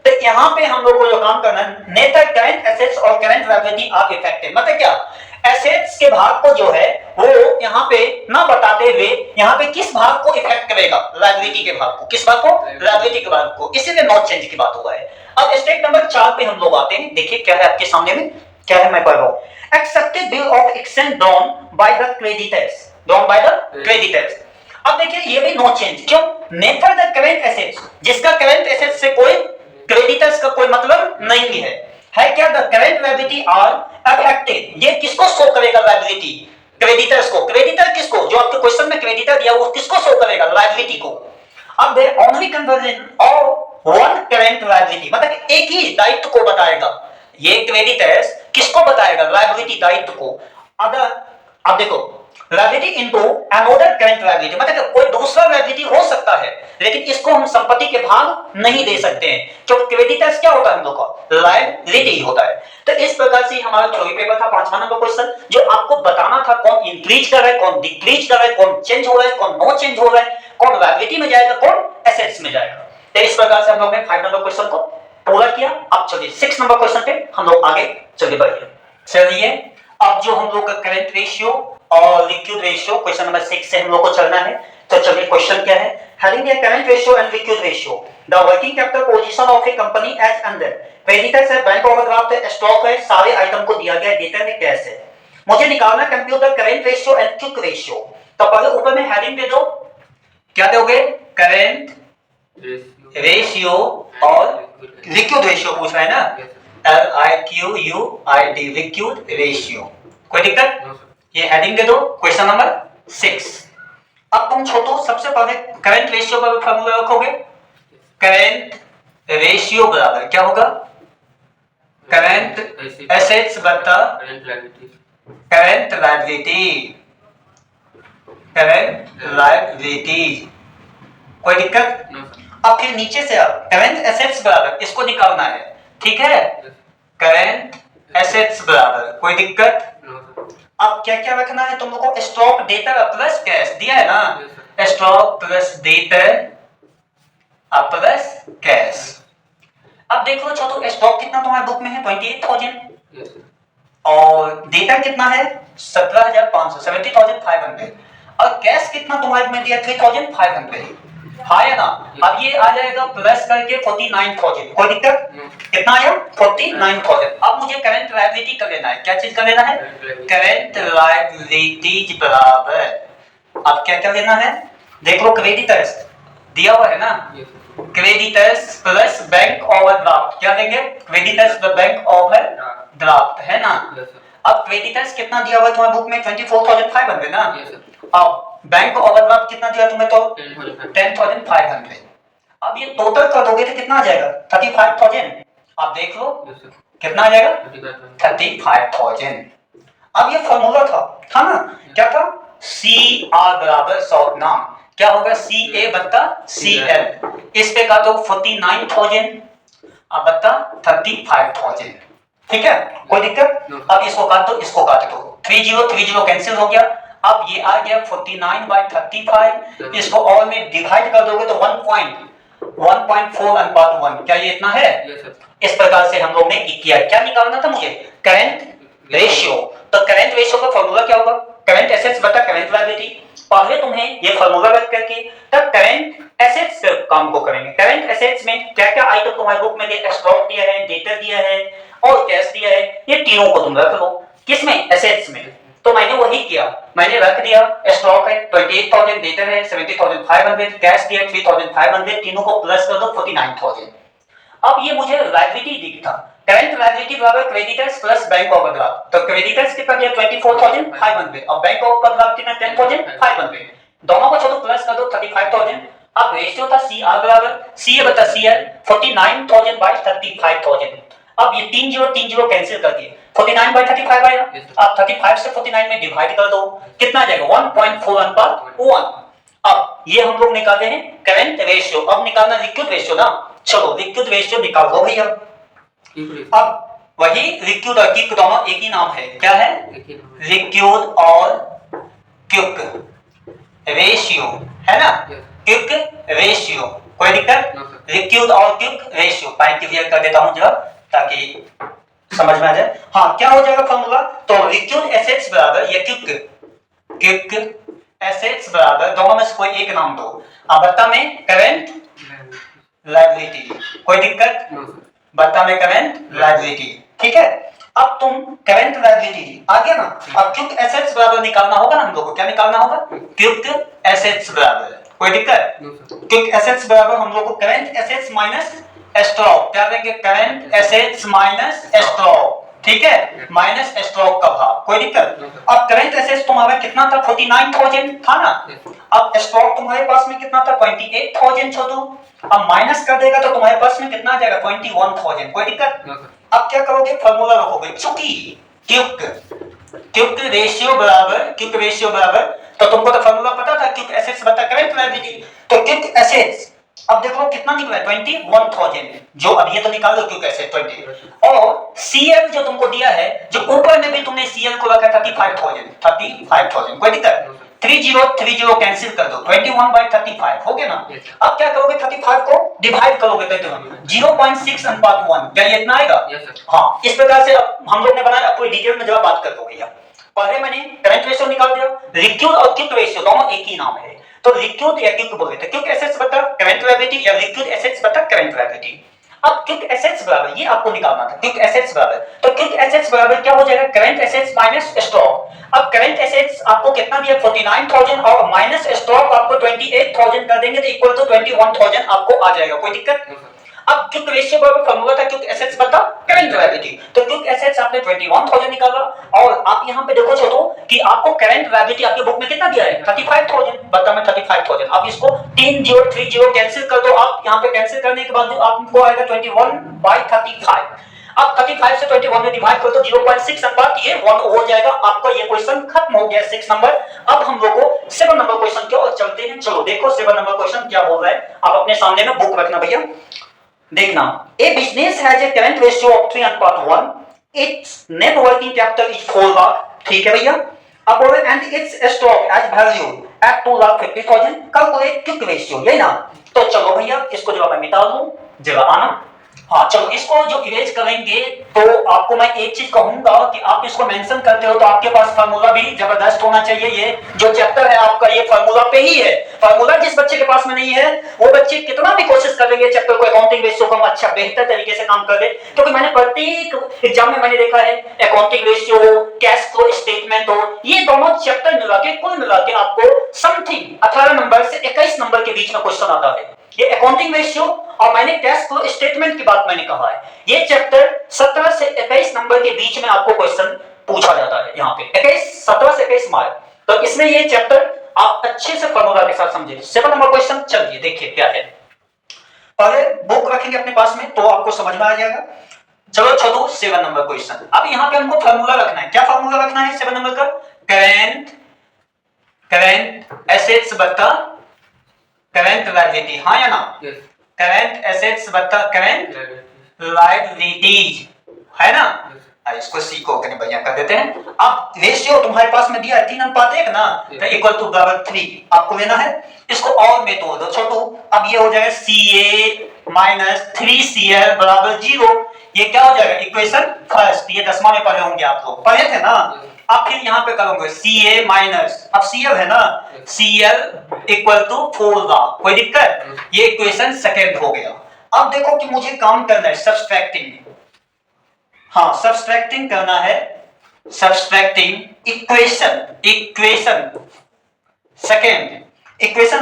तो यहां पे हम लोग को जो काम करना है, नेचर करंट एसेट्स और करंट लायबिलिटी आर इफेक्टेड, मतलब क्या, एसेट्स के भाग को जो है वो यहां पे ना बताते हुए यहां पे किस भाग को इफेक्ट करेगा, लायबिलिटी के भाग को, किस भाग को, लायबिलिटी के भाग को, इसीलिए नॉट चेंज की बात हुआ है। अब स्टेप नंबर 4 पे हम लोग आते हैं, देखिए क्या है आपके सामने में, क्या है मैं पढ़ रहा हूं, accepted bill of exchange drawn by the creditors. अब देखिए ये भी नो चेंज, क्यों, नेचर द करंट एसेट्स, जिसका करंट एसेट्स से कोई क्रेडिटर्स का कोई मतलब नहीं है क्या, the current liability are affected, ये किसको शो करेगा, लायबिलिटी, क्रेडिटर्स को, क्रेडिटर किसको, जो आपके क्वेश्चन में क्रेडिटर दिया वो किसको शो करेगा, लायबिलिटी को। अब they only conversion of one current liability, मतलब एक ही दायित्व को बताएगा, ये क्रेडिटर्स किसको बताएगा, लायबिलिटी दायित्व को। अदर, अब देखो liability into another current liability, मतलब कोई दूसरा लायबिलिटी हो सकता है लेकिन इसको हम संपत्ति के भाग नहीं दे सकते हैं, क्योंकि क्रेडिटर्स क्या होता है हम लोग का, लायबिलिटी होता है। तो इस प्रकार से हमारा थ्योरी पेपर था 5वां नंबर क्वेश्चन, जो आपको बताना था कौन इंक्रीज कर रहा है, कौन डिक्रीज कर रहा है, कौन चेंज हो रहा है, कौन नो चेंज हो रहा है, कौन लायबिलिटी में जाएगा, कौन एसेट्स में जाएगा। तो इस प्रकार से हम लोग ने 5 नंबर क्वेश्चन को पूरा किया। अब चलिए 6 नंबर क्वेश्चन पे हम लोग आगे चलिए बढ़िए। चलिए अब जो हम लोग का करंट रेशियो और लिक्विड रेशियो क्वेश्चन नंबर 6 से हम लोग को चलना है। तो चलिए क्वेश्चन क्या है, having a current ratio and liquid ratio the working capital position of a company as under, creditors है, बैंक ओवरड्राफ्ट है, स्टॉक है, सारे आइटम को दिया गया, डेटर है, कैश है। मुझे निकालना compute the current ratio and quick ratio. तो पहले ऊपर में हेडिंग दे दो, क्या दोगे, करंट रेशियो और लिक्विड रेशियो पूछ रहा है ना, LIQUID लिक्विड रेशियो, कोई दिक्कत, ये हेडिंग दे दो क्वेश्चन नंबर 6। अब तुम छोटो सबसे पहले करंट रेशियो का फॉर्मूला रखोगे, करंट रेशियो बराबर क्या होगा, करंट एसेट्स बटा करंट लायबिलिटी, करंट लायबिलिटी। कोई दिक्कत? अब फिर नीचे से आप करंट एसेट्स बराबर इसको निकालना है, ठीक है? करंट एसेट्स बराबर, कोई दिक्कत? अब क्या क्या रखना है तुम लोगों को? स्टॉक डेटर प्लस कैश दिया है ना, stock plus debtor plus cash. अब देख लो छोटू, स्टॉक कितना तुम्हारे बुक में है? 28,000 और डेटर कितना है? 17,500, 70,500 और कैश कितना तुम्हारे में दिया? 3,500, हाँ है ना? अब ये आ जाएगा प्लस करके 49,000, कोई दिक्कत? कितना आया? 49,000। अब मुझे करंट लायबिलिटी कर लेना है। क्या चीज कर लेना है? करंट लायबिलिटी बराबर, अब क्या क्या लेना है? देख लो, क्रेडिटर्स दिया हुआ है ना, क्रेडिटर्स प्लस बैंक ओवरड्राफ्ट। क्या देंगे? क्रेडिटर्स प्लस बैंक ओवरड्राफ्ट, है ना? अब क्रेडिटर्स कितना दिया हुआ है तुम्हारे बुक में? 24,500 ना। अब बैंक ओवरड्राफ्ट कितना दिया तुम्हें? तो 10,500। अब ये टोटल कर दोगे तो कितना आ जाएगा? 35,000। अब देख लो कितना आ जाएगा? 35,000। अब ये फॉर्मूला था ना, क्या था? सी आर बराबर शॉर्ट नाम, क्या होगा? सी ए बत्ता सी एल। इस पे का तो 49,000 अब बत्ता 35,000, ठीक है? कोई दिक्कत? अब इसको काट दो, इसको काट दो, 30 कैंसिल हो गया। अब ये आ गया 49/35, इसको और में डिवाइड कर दोगे तो 1.4/1। क्या ये इतना है? इस प्रकार से हम लोग ने किया। क्या निकालना था मुझे? Current ratio. तो करंट रेशियो का फॉर्मूला क्या होगा? करंट एसेट्स बटा करंट लायबिलिटी। पहले तुम्हें ये फॉर्मूला रख करके तब करंट एसेट्स पे काम को करेंगे। करंट एसेट्स में क्या क्या आइटम तुम्हारे बुक में दिया? स्टॉक दिया है, डेटर दिया है और कैश दिया है। ये तीनों को तुम रख लो। किसमें? एसेट्स में। तो मैंने वही किया, मैंने रख दिया। स्टॉक है 28,000, डेटर है 70,500, कैश दिया 3,500, तीनों को प्लस कर दो 49,000। अब ये मुझे लायबिलिटी दिखता, करंट लायबिलिटी बराबर क्रेडिटर्स प्लस बैंक ओवरड्राफ्ट। तो क्रेडिटर्स कितना दिया? 24,500 और बैंक ओवरड्राफ्ट कितना? 10,500। दोनों को चलो प्लस कर दो 35,000। अब रेशियो था सी आर बराबर सी ए बटा सी एल, 49,000/35,000। अब ये 3 0 कैंसिल कर दिए, 49/35 आया। अब 35 से 49 में डिवाइड कर दो, कितना आ जाएगा? 1.4/1। अब ये हम लोग निकाले हैं करंट रेशियो। अब निकालना लिक्विड रेशियो ना। चलो लिक्विड रेशियो निकाल दो भैया। अब वही लिक्विड और क्विक दोनों एक ही नाम है। क्या है? लिक्विड और क्विक रेशियो, है ना? क्विक रेशियो, कोई दिक्कत? लिक्विड और क्विक रेशियो पाई क्लियर कर देता हूं जरा ताकि समझ में आ जाए। हाँ, क्या हो जाएगा फॉर्मूला? तो लिक्विड एसेट्स बराबर ये क्विक एसेट्स बराबर, दोनों में से कोई एक नाम दो। अब बता में करंट लायबिलिटी, कोई दिक्कत? बता में करंट लायबिलिटी, ठीक है? अब तुम करंट लायबिलिटी आ गया ना। अब क्विक एसेट्स बराबर निकालना होगा ना हम लोग को। क्या निकालना होगा? क्विक एसेट्स बराबर, कोई दिक्कत? क्विक एसेट्स बराबर हम लोग को करंट एसेट्स माइनस स्टॉक। क्या देंगे? करंट एसेट्स माइनस स्टॉक, ठीक है? माइनस स्टॉक का भाग, कोई दिक्कत? अब करंट एसेट्स तुम्हारा कितना था? 49,000 था ना। अब स्टॉक तुम्हारे पास में कितना था? 28,000 छोटू। अब माइनस कर देगा तो तुम्हारे पास में कितना आ जाएगा? 21,000, कोई दिक्कत? अब क्या करोगे? फॉर्मूला रखोगे, चूंकि क्विक रेशियो बराबर, तो तुमको तो फॉर्मूला पता था, क्विक एसेट्स बटा करंट लायबिलिटी। तो क्विक एसेट्स अब देखो कितना निकला है? 21,000। जो अब ये तो निकाल दो क्विक एसेट 20 और सीएल जो तुमको दिया है, जो ऊपर में भी तुमने सीएल को रखा 35,000, कोई दिक्कत? 30 कैंसिल कर दो, 21/35 हो गया ना। अब क्या करोगे? 35 को डिवाइड करोगे 0.6/1, क्या ये इतना आएगा? हाँ, इस प्रकार से अब हम लोग ने बनाया। अब कोई डिटेल में जब बात कर दोगे यार, पहले मैंने करंट रेशियो निकाल दिया। लिक्विड और क्विक रेशियो दोनों एक ही नाम है। तो लिक्विड या क्विक बोले थे, क्विक एसेट्स बटा करंट लायबिलिटी या लिक्विड एसेट्स बटा करंट लायबिलिटी। अब क्विक एसेट्स बराबर ये आपको निकालना था, क्विक एसेट्स बराबर। तो क्विक एसेट्स बराबर क्या हो जाएगा? Current assets minus stock. अब करंट एसेट्स आपको कितना दिया? 49,000 और माइनस स्टॉक आपको 28,000 कर देंगे तो इक्वल टू 21,000 आपको आ जाएगा, कोई दिक्कत? अब क्विक रेशियो बराबर फॉर्मूला था क्विक एसेट्स बटा करंट लायबिलिटी। तो क्विक एसेट्स आपने 21,000 निकाला और आप यहां पे देखो छोटो कि आपको करंट लायबिलिटी आपके बुक में कितना दिया है? 35,000, बता में 35,000। अब इसको 30 कैंसिल कर दो। आप यहां पे कैंसिल करने के बाद आपको आएगा 21/35। अब 35 से 21 में डिवाइड करो तो 0.6 अनुपात ये 1 हो जाएगा। आपका ये क्वेश्चन खत्म हो गया 6 नंबर। अब हम लोग को 7 नंबर क्वेश्चन की ओर चलते हैं। चलो देखो 7 नंबर क्वेश्चन क्या बोल रहा है। आप अपने सामने में बुक रखना भैया, देखना। A business has a current ratio of 3:1, it's net working capital is 4 lakh, ठीक है भैया। अब बोल रहे and it's stock as value at 2,50,000, calculate quick ratio, यही ना। तो चलो भैया इसको जरा मैं मिटा दूं, जरा आना। हाँ चलो इसको जो इरेज करेंगे तो आपको मैं एक चीज कहूंगा कि आप इसको मेंशन करते हो तो आपके पास फार्मूला भी जबरदस्त होना चाहिए। ये जो चैप्टर है आपका ये फार्मूला पे ही है। फार्मूला जिस बच्चे के पास में नहीं है वो बच्चे कितना भी कोशिश कर लेंगे चैप्टर को अकाउंटिंग रेशियो को अच्छा बेहतर तरीके से काम कर दे, क्योंकि मैंने प्रत्येक एग्जाम में मैंने देखा है अकाउंटिंग रेशियो हो, कैश फ्लो स्टेटमेंट हो, ये दोनों चैप्टर मिला के कुल मिला के आपको समथिंग 18 नंबर से 21 नंबर के बीच में क्वेश्चन आता है। ये अकाउंटिंग रेशियो और मैंने कैश फ्लो स्टेटमेंट की बात मैंने कहा है, ये चैप्टर 17 से 21 नंबर के बीच में आपको क्वेश्चन पूछा जाता है। यहाँ पे 17 से 21 मार्क, तो इसमें ये चैप्टर आप अच्छे से फॉर्मूला के साथ समझिए। 7 नंबर क्वेश्चन चलिए देखिए क्या है। पहले बुक रखेंगे अपने पास में तो आपको समझ में आ जाएगा। चलो छोड़ो 7 नंबर क्वेश्चन। अब यहाँ पे हमको फार्मूला रखना है। क्या फार्मूला रखना है 7 नंबर का? करेंट एसेट्स बता करंट लायबिलिटी, हाँ या ना? करंट एसेट्स बता करंट लायबिलिटीज, है ना? इसको सीखो कहीं बढ़िया कर देते हैं। अब रेशियो तुम्हारे पास में दिया है 3:1 ना, तो इक्वल टू बराबर 3 आपको लेना है। इसको और में तोड़ दो छोटू, अब ये हो जाएगा CA माइनस 3CL बराबर 0। ये क्या हो जाएगा? Equation first. ये 10वां में पढ़े होंगे आप लोग, पढ़े थे ना। अब फिर यहाँ पे करोगे CA माइनस, अब CL है ना, CL इक्वल टू 4 लाख, कोई दिक्कत? ये इक्वेशन सेकंड हो गया। अब देखो कि मुझे काम करना है सब्सट्रैक्टिंग, हाँ सब्सट्रैक्टिंग करना है, subtracting equation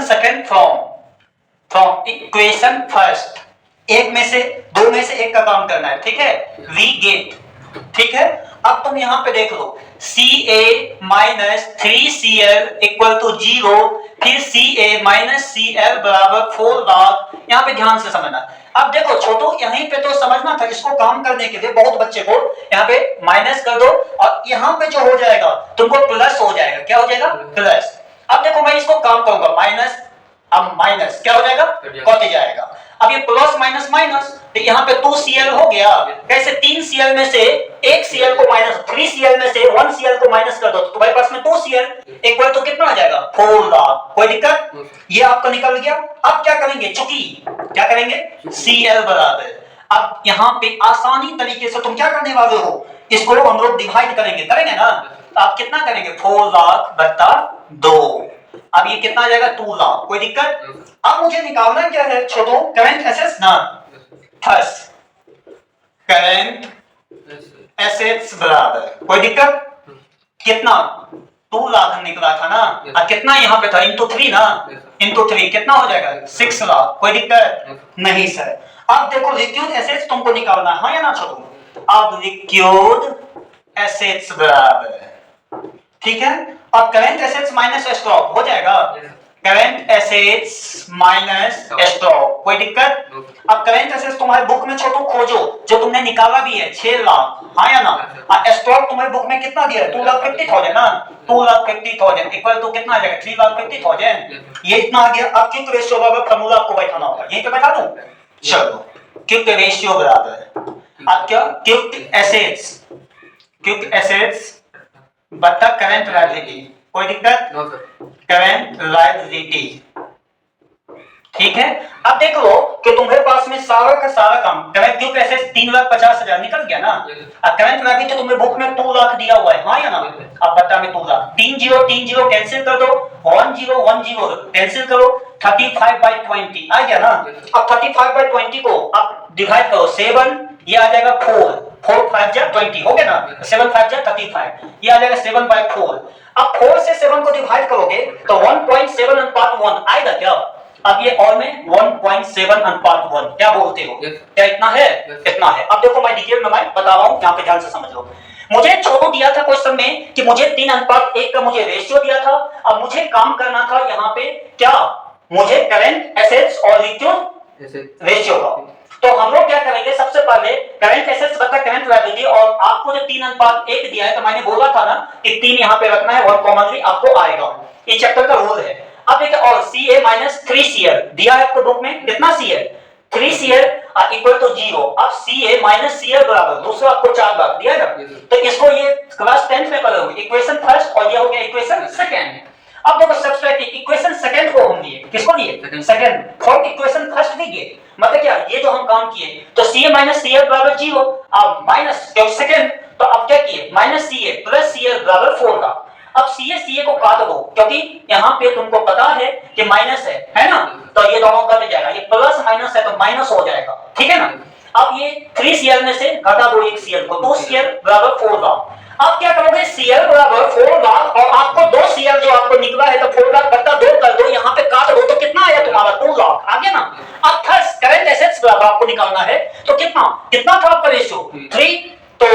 second from equation first. एक में से दो में से एक का काम करना है, ठीक है? वी गेट, ठीक है। अब तुम यहां पे देख लो CA minus 3CL equal to 0, फिर CA माइनस CL बराबर 4 लाख। यहां पे ध्यान से समझना। अब देखो छोटू यहीं पे तो समझना था, इसको काम करने के लिए बहुत बच्चे को यहाँ पे माइनस कर दो और यहाँ पे जो हो जाएगा तुमको प्लस हो जाएगा। क्या हो जाएगा? प्लस। अब देखो मैं इसको काम करूंगा माइनस, अब माइनस क्या हो जाएगा? कट जाएगा। अब ये प्लस माइनस माइनस, तो यहाँ पे 2CL हो गया। कैसे? 3CL में से 1CL को माइनस, 3CL में से 1CL को माइनस कर दो तो तुम्हारे पास में 2CL इक्वल तो कितना आ जाएगा? 4 लाख, कोई दिक्कत? ये आपका निकल गया। अब क्या करेंगे? चूंकि क्या करेंगे? CL बराबर, अब यहाँ पे आसानी तरीके से तुम क्या करने वाले हो, इसको हम लोग डिवाइड करेंगे ना। आप कितना करेंगे? 4 लाख बटा 2। अब ये कितना आ जाएगा? 2 लाख, कोई दिक्कत? अब मुझे निकालना क्या है छोटो? करंट एसेट्स ना, फर्स्ट करंट एसेट्स बराबर, कोई दिक्कत? कितना? 2 लाख निकला था ना, और कितना यहाँ पे था? इंटू 3 ना, इंटू 3 कितना हो जाएगा? 6 लाख, कोई दिक्कत नहीं सर। अब देखो लिक्विड एसेट्स तुमको निकालना, हाँ या ना छोटो? अब लिक्विड एसेट्स बराबर, ठीक है। अब करंट एसेट्स माइनस स्टॉक हो जाएगा, करंट एसेट्स माइनस स्टॉक, कोई दिक्कत? अब करंट एसेट्स तुम्हारे बुक में छोटू खोजो, जो तुमने निकाला भी है 6 लाख, हाँ या ना? और स्टॉक तुम्हारे बुक में कितना दिया है? 2,50,000 ना, 2,50,000 इक्वल टू कितना आ जाएगा? 3,50,000। ये इतना आ गया। अब क्विक रेशियो बराबर फार्मूला आपको बैठाना होगा, यहीं पे बैठा दूं? चलो क्विक रेशियो बराबर, अब क्या? क्विक एसेट्स बटा करंट लायबिलिटी, कोई दिक्कत? करंट लायबिलिटी, ठीक है। अब देख लो कि तुम्हारे पास में सारा का सारा काम करंट क्विक एसेट्स 3,50,000 निकल गया ना, और करंट लायबिलिटी तुम्हारे बुक में 2 लाख दिया हुआ है, हाँ या ना? अब बता में 2 लाख, 3 0 कैंसिल कर दो, 1 0 कैंसिल करो, 35/20 आ गया ना। अब 35/20 को अब डिवाइड करो 7, ये आ जाएगा 4 5 जा 20 हो गया ना, 7 5 जा 35, ये आ जाएगा 7/4। अब 4 से 7 को डिवाइड करोगे तो 1.7:1 आएगा क्या? अब ये और में 1.7:1 क्या बोलते हो? क्या इतना है? इतना है। अब देखो मैं डिटेल में मैं बता रहा हूं, यहां पे ध्यान से समझ लो। मुझे छोटू दिया था क्वेश्चन में कि मुझे 3:1 का मुझे रेशियो दिया था। अब मुझे काम करना था यहाँ पे क्या? मुझे करंट एसेट्स और लिक्विड रेशियो का। तो हम लोग क्या करेंगे, सबसे पहले करंट एसेट्स बता करंट लायबिलिटी, और आपको जो 3:1 दिया है तो मैंने बोला था ना कि 3 यहां पे रखना है और कॉमनली आपको आएगा, ये चैप्टर का रूल है। अब देखिए, और CA माइनस 3CL दिया है आपको बुक में, कितना CL 3CL इक्वल टू 0। अब CA माइनस CL बराबर दूसरा आपको 4 बार दिया है ना, तो इसको ये क्लास 10th में करोगे, इक्वेशन फर्स्ट और ये हो गया इक्वेशन सेकंड। अब देखो सब्सट्रैक्ट इक्वेशन सेकंड को हम लिए, किसको लिए सेकंड, और इक्वेशन फर्स्ट भी लिए, मतलब क्या ये जो हम काम किए तो CA माइनस CL बराबर 0, अब माइनस क्यों सेकंड, तो अब क्या किए माइनस CA प्लस CL बराबर 4 का। अब CA को काट दो क्योंकि यहाँ पे तुमको पता है कि माइनस है ना, तो ये दोनों कट जाएगा, ये प्लस माइनस है तो माइनस हो जाएगा, ठीक है ना। अब ये 3CL में से घटा दो एक CL को, 2CL बराबर 4 लाख। अब क्या करोगे, CL बराबर 4 लाख और आपको 2CL जो आपको निकला है तो 4 लाख बट्टा 2 कर दो, यहाँ पे काट दो तो कितना आया तुम्हारा 2 लाख आ गया ना। अब करंट एसेट्स बराबर आपको निकालना है तो कितना कितना था आपका रेशियो 3, तो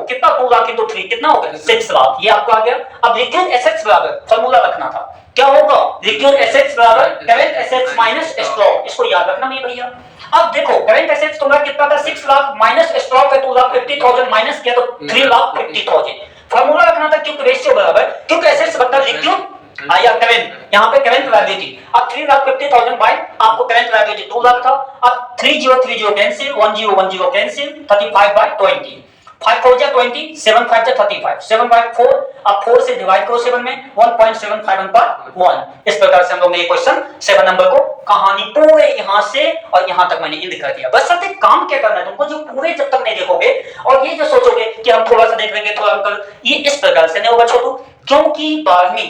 कितना 2 लाख इंटू 3 कितना हो गया 6 लाख, ये आपको आ गया। अब लिक्विड एसेट्स बराबर फार्मूला रखना था, क्या होगा लिक्विड एसेट्स बराबर करंट एसेट्स माइनस स्टॉक, इसको याद रखना मेरे भैया। अब देखो करंट एसेट्स तुम्हारा कितना था 6 लाख माइनस स्टॉक है 2,50,000 माइनस किया तो 3,50,000, फार्मूला रखना था क्योंकि रेशियो बराबर क्योंकि एसेट्स बराबर लिक्विड आया करंट, यहाँ पे करंट लायबिलिटी। अब 3,50,000 बाय आपको करंट लायबिलिटी 2 लाख था, अब 3030 कैंसिल, 1010 कैंसिल, 35 बाय 20, 5 4 जा 20, 7 5 जा 35, 7 बाय 4, अब 4 से डिवाइड करो 7 में 1.75 पर 1। इस प्रकार से हम लोग ने ये क्वेश्चन 7 नंबर को कहानी पूरे यहां से और यहां तक मैंने इंड कर दिया। बस सब काम क्या करना है तुमको, जो पूरे जब तक नहीं देखोगे और ये जो सोचोगे कि हम थोड़ा सा देख लेंगे थोड़ा कर, ये इस प्रकार से नहीं होगा छोटू, क्योंकि 12वीं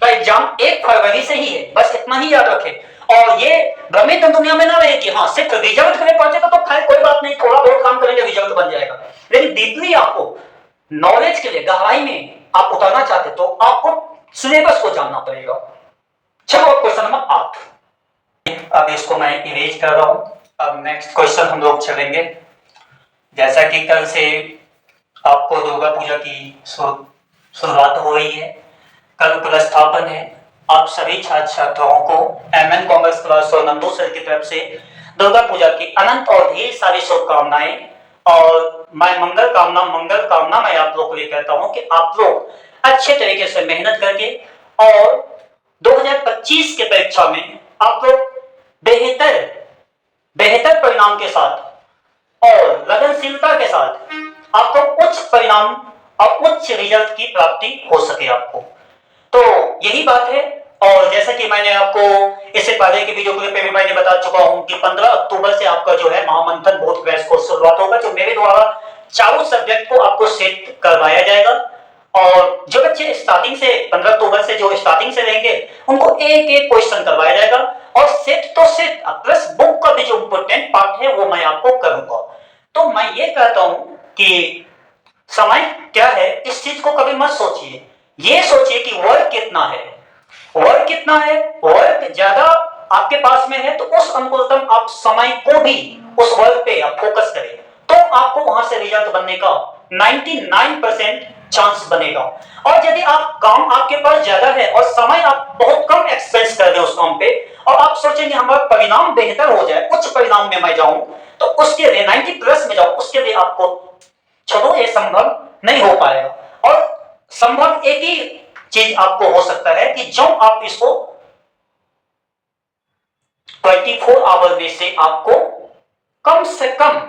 का एग्जाम 1 फरवरी से ही है, बस इतना ही याद रखें। और ये भ्रमित दुनिया में ना रहे कि हाँ सिर्फ रिजल्ट के लिए पहुंचेगा तो खैर कोई बात नहीं, थोड़ा बहुत काम करेंगे रिजल्ट बन जाएगा, लेकिन डीपली आपको नॉलेज के लिए गहराई में आप उतरना चाहते तो आपको सिलेबस को जानना पड़ेगा। चलो क्वेश्चन नंबर 8, अब इसको मैं इरेज कर रहा हूं। अब नेक्स्ट क्वेश्चन हम लोग चलेंगे। जैसा कि कल से आपको दुर्गा पूजा की शुरुआत हो रही है, कल प्रस्थापन है, आप सभी छात्र छात्राओं को MN कॉमर्स क्लास और नंदू सर की तरफ से दुर्गा पूजा की अनंत और ढेर सारी शुभकामनाएं, और मैं मंगल कामना मैं आप लोग को ये कहता हूं कि आप लोग अच्छे तरीके से मेहनत करके और 2025 के परीक्षा में आप लोग बेहतर परिणाम के साथ और लगनशीलता के साथ आपको उच्च परिणाम और उच्च रिजल्ट की प्राप्ति हो सके आपको, तो यही बात है। और जैसा कि मैंने आपको इससे पहले के वीडियो क्लिप में मैंने बता चुका हूं कि 15 अक्टूबर से आपका जो है महामंथन बोध क्लास कोर्स शुरुआत होगा, जो मेरे द्वारा चारों सब्जेक्ट को आपको सेट करवाया जाएगा। और जो बच्चे स्टार्टिंग से 15 अक्टूबर से जो स्टार्टिंग से रहेंगे उनको एक एक क्वेश्चन करवाया जाएगा, और सेट तो सेट प्लस बुक का भी जो इंपोर्टेंट पार्ट है वो मैं आपको करूंगा। तो मैं ये कहता हूं कि समय क्या है इस चीज को कभी मत सोचिए, ये सोचिए कि वर्क कितना है, वर्क कितना है, वर्क ज्यादा आपके पास में है तो उस अनुकूलतम आप समय को भी उस वर्क पे आप फोकस करें, तो आपको वहां से रिजल्ट बनने का 99% चांस बनेगा। और यदि आप काम आपके पास ज्यादा है और समय आप बहुत कम एक्सपेंस कर दें उस काम पे, और आप सोचेंगे हमारा परिणाम बेहतर हो जाए, उच्च परिणाम में मैं जाऊं, तो उसके लिए 90+ में जाऊं, उसके लिए आपको चलो ये संभव नहीं हो पाएगा। और संभव एक ही चीज आपको हो सकता है कि जब आप इसको 24 आवर में से आपको कम से कम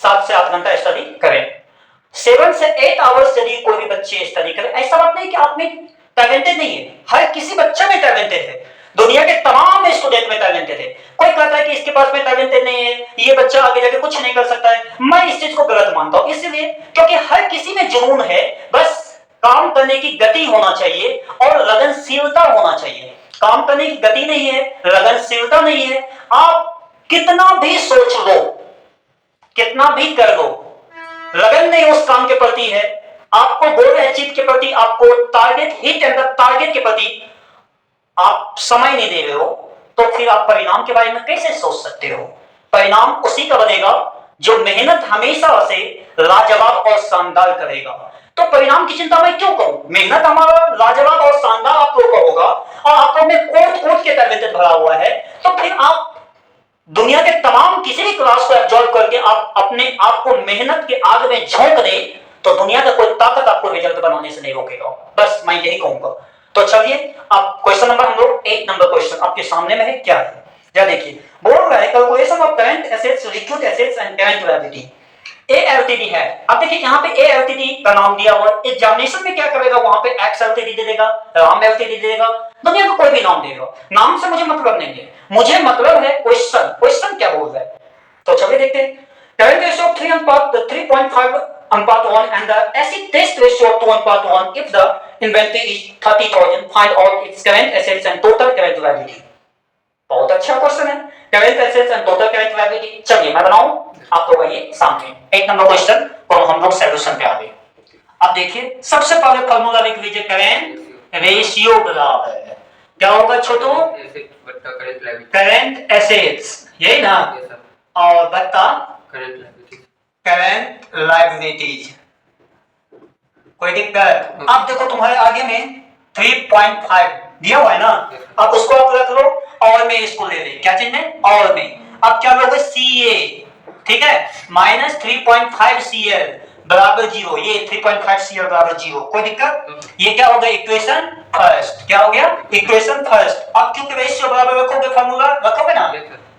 7 से 8 घंटा स्टडी करें, 7 से 8 आवर्स यदि कोई भी बच्चे स्टडी करें। ऐसा बात नहीं कि आप में टैलेंटेड नहीं है, हर किसी बच्चे में टैलेंटेड है, दुनिया के तमाम स्टूडेंट में टैलेंटेड है। कोई कहता है कि इसके पास में टैलेंटेड नहीं है, ये बच्चा आगे जाके कुछ नहीं कर सकता है, मैं इस चीज को गलत मानता हूं, इसलिए क्योंकि हर किसी में जुनून है, बस काम करने की गति होना चाहिए और लगनशीलता होना चाहिए। काम करने की गति नहीं है, लगनशीलता नहीं है, आप कितना भी सोच लो, कितना भी कर लो, लगन नहीं उस काम के प्रति है, आपको गोल अचीव के प्रति, आपको target hit and the target के प्रति आप समय नहीं दे रहे हो, तो फिर आप परिणाम के बारे में कैसे सोच सकते हो। परिणाम उसी का बनेगा जो मेहनत हमेशा से लाजवाब और शानदार करेगा। तो परिणाम की चिंता मैं क्यों करूं, मेहनत हमारा लाजवाब और शानदार आप लोगों का होगा और आप लोग में कोट के टैलेंटेड भरा हुआ है, तो फिर आप दुनिया के तमाम किसी भी क्लास को एब्जॉर्ब करके आप अपने आप को मेहनत के आग में झोंक दे तो दुनिया का कोई ताकत आपको रिजल्ट बनाने से नहीं रोकेगा। बस मैं यही कहूंगा। तो चलिए अब क्वेश्चन नंबर हम लोग 8 नंबर क्वेश्चन आपके सामने में है, क्या है क्या देखिए। बोल रहा है calculation of current assets, liquid assets and current liability. एएलटीडी है। अब देखिए यहाँ पे एएलटीडी का नाम दिया हुआ है, एग्जामिनेशन में क्या करेगा वहां पे एक्सएलटीडी दे देगा, राम एलटीडी दे देगा, दुनिया को कोई भी नाम देगा। नाम से मुझे मतलब नहीं है, मुझे मतलब है क्वेश्चन, क्वेश्चन क्या बोल रहा है। तो चलिए देखते हैं। करंट रेशियो ऑफ 3.5 अनुपात 1 and the acid test ratio of 2:1 if the inventory is 30,000, find all its current assets and total current liability। बहुत अच्छा क्वेश्चन है, current assets and total current liability. चलिए मैं बनाऊं आप लोग आइए सामने 8 नंबर क्वेश्चन को हम लोग सॉल्यूशन पे आ गए। अब देखिए सबसे पहले फार्मूला लिख लीजिए, करंट रेशियो बराबर है क्या होगा छोटू, करंट एसेट्स यही ना, और बता करंट लायबिलिटीज। कोई दिक्कत? अब देखो तुम्हारे आगे में 3.5 दिया हुआ है ना, अब उसको आप रख लो और में इसको ले ले, क्या चीज में और में। अब क्या लोगे CA, ठीक है, माइनस 3.5 CL बराबर 0, ये 3.5 CL बराबर 0। कोई दिक्कत? ये क्या हो गया इक्वेशन फर्स्ट, क्या हो गया इक्वेशन फर्स्ट। अब क्योंकि रेशियो बराबर रखोगे, फार्मूला रखोगे ना,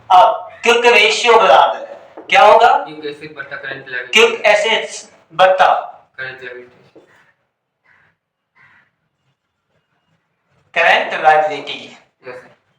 अब क्योंकि रेशियो बराबर क्या होगा, क्योंकि एसेट्स बटा करंट लायबिलिटी,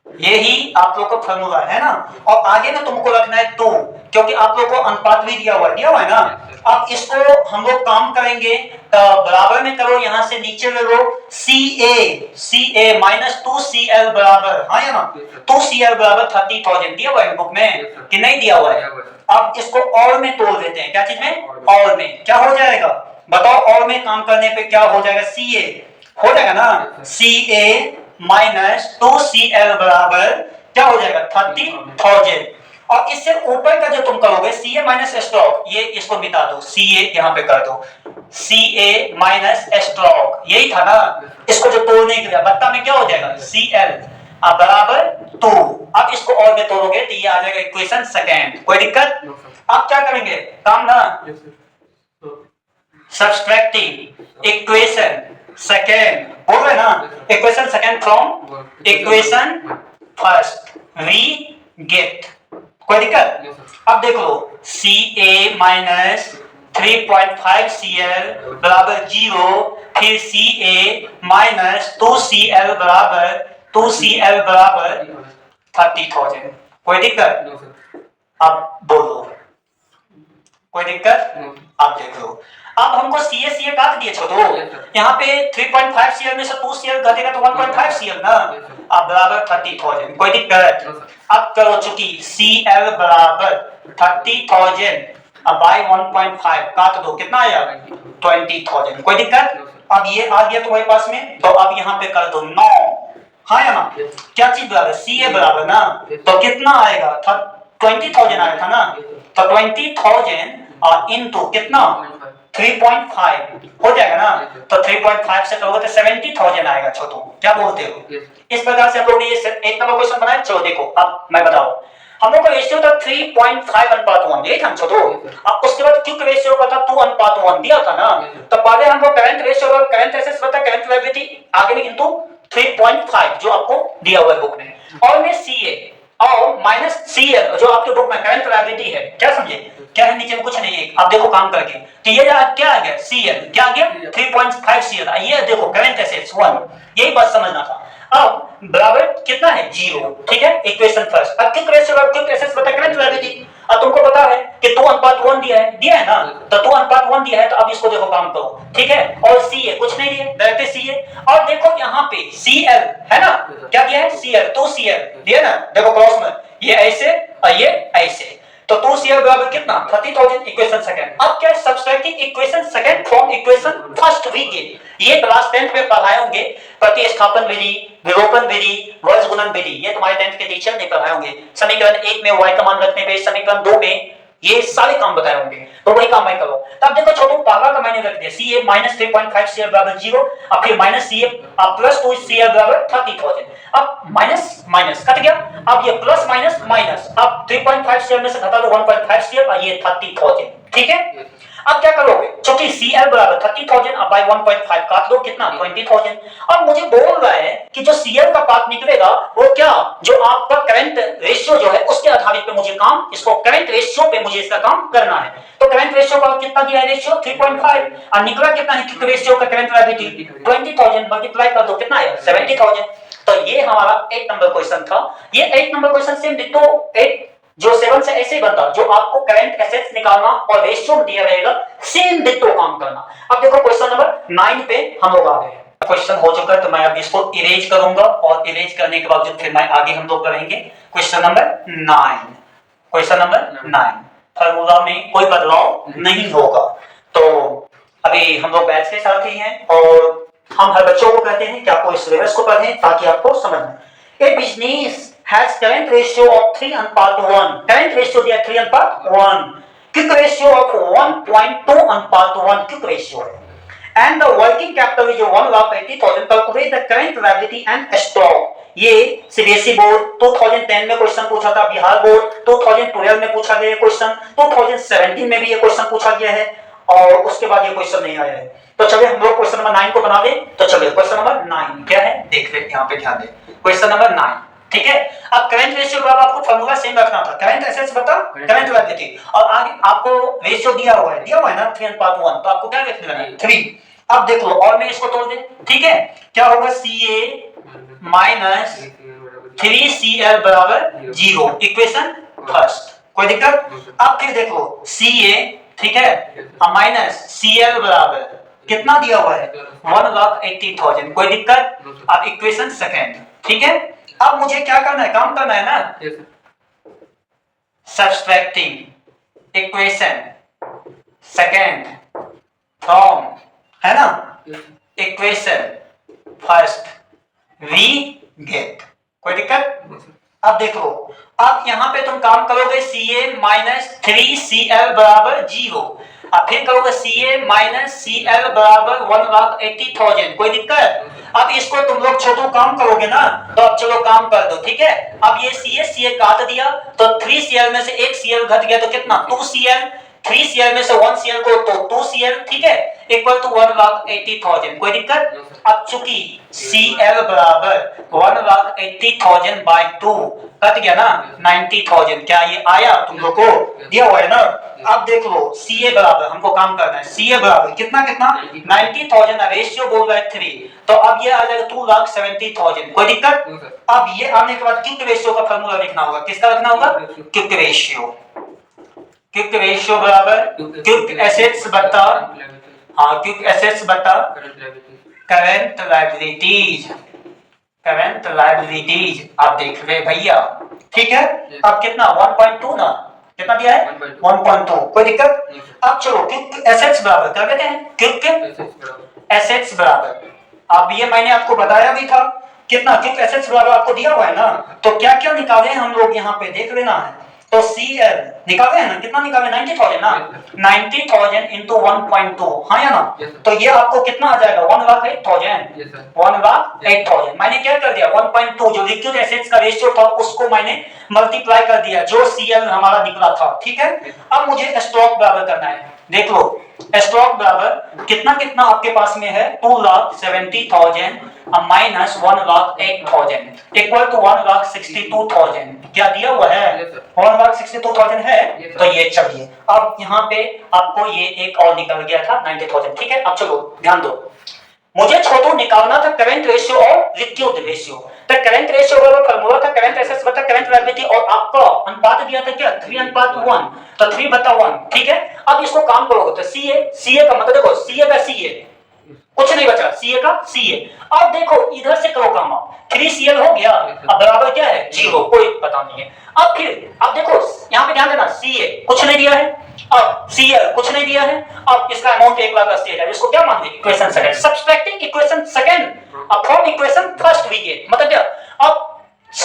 यही आप लोग का फार्मूला है ना। और आगे में तुमको रखना है 2, क्योंकि आप लोग को अनुपात भी दिया हुआ है ना। अब इसको हम लोग काम करेंगे, बराबर में करो, यहां से नीचे ले लो CA माइनस 2CL बराबर, हाँ या ना, 2CL बराबर 30,000 दिया हुआ है बुक में कि नहीं दिया हुआ है। अब इसको और में तोड़ देते हैं, क्या चीज में, और में। क्या हो जाएगा बताओ, और में काम करने पे क्या हो जाएगा, CA हो जाएगा ना, CA माइनस 2CL बराबर क्या हो जाएगा 30,000। और इससे ऊपर का जो तुम करोगे CA माइनस स्टॉक, ये इसको मिटा दो, CA यहां पे कर दो, CA माइनस स्टॉक यही था ना। इसको जो तोड़ने के लिए बत्ता में क्या हो जाएगा CL अब बराबर 2। अब इसको और में तोड़ोगे तो ये आ जाएगा इक्वेशन सेकंड। कोई दिक्कत? अब क्या करेंगे काम ना, सब्सट्रैक्टिंग इक्वेशन सेकंड, बोल रहे ना, equation second from equation first we get. कोई दिक्कत? अब देखो CA माइनस 3.5 CL बराबर 0, फिर CA माइनस 2CL बराबर 2CL बराबर 30,000। कोई दिक्कत? अब बोलो कोई दिक्कत? अब देखो अब हमको CA काट दिए छोटो, यहाँ पे 3.5 CL में से 2 CL घटेगा तो 1.5 CL ना, अब बराबर 30,000। कोई दिक्कत? अब करो चुकी CL बराबर 30,000 अब बाय 1.5 काट दो, कितना आया 20,000। कोई दिक्कत? अब ये आ गया तुम्हारे पास में, तो अब यहाँ पे कर दो 9, हाँ या ना, क्या चीज बराबर CA बराबर ना, तो कितना आएगा 20,000 आया था ना, तो 20,000 इनटू कितना 3.5 हो जाएगा ना, तो 3.5 से करोगे तो 70,000 आएगा छोटू। क्या बोलते हो? इस प्रकार से हम लोग ने ये एक नंबर क्वेश्चन बनाया। चलो देखो अब मैं बताऊं, हम लोग का रेशियो था 3.5 अनुपात 1, यही था छोटू। अब उसके बाद क्विक रेशियो का था 2 अनुपात 1 दिया था ना, तो पहले हम लोग करंट रेशियो और करंट एसेट्स बता करंट लायबिलिटी आगे में इनटू 3.5 जो आपको दिया हुआ है बुक में, और में CA और माइनस CL जो आपके बुक में करंट लायबिलिटी है। क्या समझे? क्या है नीचे में कुछ नहीं है, आप देखो काम करके, तो ये क्या आ गया CL, क्या आ गया 3.5 CL, ये देखो करंट एसेट्स 1, यही बात समझना था। अब बराबर कितना है 0, ठीक है, इक्वेशन फर्स्ट। अब क्विक रेशियो और क्विक एसेट्स बता करंट लायबिलिटी। अब तुमको पता है कि 2 अनुपात 1 दिया है ना, तो 2 अनुपात 1 दिया है, तो अब इसको देखो काम करो, ठीक है, और CA कुछ नहीं दिया, डायरेक्ट CA। और देखो यहाँ पे CL है ना, क्या दिया है CL, 2CL दिया ना, देखो क्रॉस में ये ऐसे और ये ऐसे, तो 2CL बराबर कितना 30,000 इक्वेशन सेकंड। अब क्या subtracting equation second from equation first we get, ये क्लास 10th में पढ़ाए होंगे, प्रतिस्थापन विधि, विलोपन विधि, वर्ग गुणन विधि, ये तुम्हारे 10th के टीचर ने पढ़ाए होंगे। समीकरण 1 में y का मान रखने पे, समीकरण 2 में ये सारे काम बताए होंगे, तो वही काम मैं करो। तब देखो छोटू पहला का मैंने रख दिया CA माइनस 3.5 CL बराबर 0, अब फिर माइनस CA अब प्लस 2 CL बराबर 30,000, अब माइनस माइनस कट गया, अब ये प्लस माइनस माइनस, अब 3.5 CL में से घटा दो 1.5 CL और ये 30,000, ठीक है। अब क्या करोगे, क्योंकि CL बराबर 30,000, अब बाय 1.5 काट दो, कितना 20,000। अब मुझे बोल रहा है कि जो CL का पार्ट निकलेगा वो क्या, जो आपका करंट रेशियो जो है उसके आधारित पे मुझे काम, इसको करंट रेशियो पे मुझे इसका काम करना है। तो करंट रेशियो का कितना दिया है, रेशियो 3.5, और निकला कितना है क्विक रेशियो का करंट लायबिलिटी 20,000, मल्टीप्लाई कर दो कितना है 70,000। तो ये हमारा 8 नंबर क्वेश्चन था। ये 8 नंबर क्वेश्चन सेम डिट्टो 8 जो 7 से ऐसे ही बनता, जो आपको करंट एसेट्स निकालना और रेशियो दिया रहेगा सेम डिट्टो काम करना। अब देखो क्वेश्चन नंबर 9 पे हम लोग आ गए। क्वेश्चन हो चुका है तो मैं अब इसको इरेज करूंगा और इरेज करने के बाद फिर मैं आगे हम लोग करेंगे question number 9। Question number 9 formula में कोई बदलाव नहीं होगा। तो अभी हम लोग बैच के साथ ही हैं और हम हर बच्चों को कहते हैं कि आपको इस सिलेबस को पढ़ें ताकि आपको समझ में। ए business has current ratio of 3:1. Current ratio दिया 3:1. Quick ratio of 1.2:1 quick ratio है। And the working capital is 1,80,000. Calculate the current liability and stock. ये सीबीएसई बोर्ड 2010 में क्वेश्चन पूछा था, बिहार बोर्ड 2012 में पूछा गया क्वेश्चन, 2017 में भी ये क्वेश्चन पूछा गया है और उसके बाद ये क्वेश्चन नहीं आया है। तो चलिए हम लोग क्वेश्चन नंबर 9 को बना दें। तो चलिए क्वेश्चन नंबर 9 क्या है देख ले, यहाँ पे ध्यान दें। क्वेश्चन नंबर 9, ठीक है। अब करंट रेशियो का आपको फार्मूला सेम रखना था, करंट एसेट्स बता करंट लायबिलिटी, और आगे आपको रेशियो दिया हुआ है ना 3:1, तो आपको क्या लिखना है 3। अब देख लो और मैं इसको तोड़ दे, ठीक है। क्या होगा CA माइनस 3CL बराबर 0, इक्वेशन फर्स्ट, कोई दिक्कत। अब फिर देख लो CA, ठीक है, माइनस CL बराबर कितना दिया हुआ है 1,80,000, कोई दिक्कत। अब इक्वेशन सेकंड, ठीक है। अब मुझे क्या करना है, काम करना है ना, सब्सट्रैक्टिंग इक्वेशन सेकंड फ्रॉम, है ना, इक्वेशन फर्स्ट वी गेट, कोई दिक्कत। अब देखो, अब यहां पे तुम काम करोगे CA माइनस 3CL बराबर 0, अब फिर करोगे CA माइनस CL बराबर 1,80,000, कोई दिक्कत। अब इसको तुम लोग छोटू काम करोगे ना, तो अब चलो काम कर दो, ठीक है। अब ये CA काट दिया तो 3CL में से 1 CL घट गया तो कितना 2CL, 3CL में से 1CL को तो 2CL, ठीक है, इक्वल टू 1,80,000, कोई दिक्कत। अब चूंकि CL बराबर 1,80,000 बाय 2 कट गया ना 90,000, क्या ये आया तुम लोग को दिया हुआ है ना। अब देख लो CA बराबर हमको काम करना है, CA बराबर कितना कितना 90,000, रेशियो बोल रहा है 3, तो अब ये आ जाएगा 2,70,000, कोई दिक्कत। अब ये आने के बाद क्विक रेशियो का फार्मूला लिखना होगा, किसका लिखना होगा क्विक रेशियो। क्विक रेशियो बराबर क्विक एसेट्स बटा, हाँ क्विक एसेट्स बटा करंट लायबिलिटीज, करंट लायबिलिटीज। आप देख रहे भैया, ठीक है। अब कितना 1.2 ना, कितना दिया है 1.2, कोई दिक्कत। अब चलो क्विक एसेट्स बराबर कर देते हैं, क्विक एसेट्स बराबर, अब ये मैंने आपको बताया भी था कितना क्विक एसेट्स बराबर आपको दिया हुआ है ना, तो क्या क्या निकाले हम लोग यहाँ पे देख लेना है। तो CL निकाले हैं ना, कितना निकाले 90,000 ना, 90,000 इंटू 1.2, हाँ या ना, तो ये आपको कितना आ जाएगा 1,08,000, 1,08,000। मैंने क्या कर दिया 1.2 जो लिक्विड एसेट्स का रेशियो था उसको मैंने मल्टीप्लाई कर दिया जो CL हमारा निकला था, ठीक है। अब मुझे स्टॉक बराबर करना है, देख लो स्टॉक बराबर कितना कितना आपके पास में है 2,70,000 माइनस 1,08,000 इक्वल टू 1,62,000, क्या दिया हुआ है 1,62,000 है। तो ये चलिए अब यहाँ पे आपको ये एक और निकल गया था 90,000, ठीक है। अब चलो ध्यान दो, मुझे छोटू निकालना था करंट रेशियो और लिक्विड रेशियो। तो करंट रेशियो का फार्मूला था करंट एसेट्स बटा करंट लायबिलिटी, और आपका अनुपात दिया था क्या 3:1, तो 3/1, ठीक है। अब इसको काम करोगे तो CA का मतलब देखो CA का CA कुछ नहीं बचा, CA का CA। अब देखो इधर से करो काम, 3CL हो गया, अब बराबर क्या है 0, कोई पता नहीं है। अब फिर अब देखो यहाँ पे ध्यान देना, CA कुछ नहीं दिया है, अब CL कुछ नहीं दिया है, अब इसका अमाउंट 1,80,000, इसको क्या मान दें equation second, subtracting equation second अब from equation first we get, मतलब क्या अब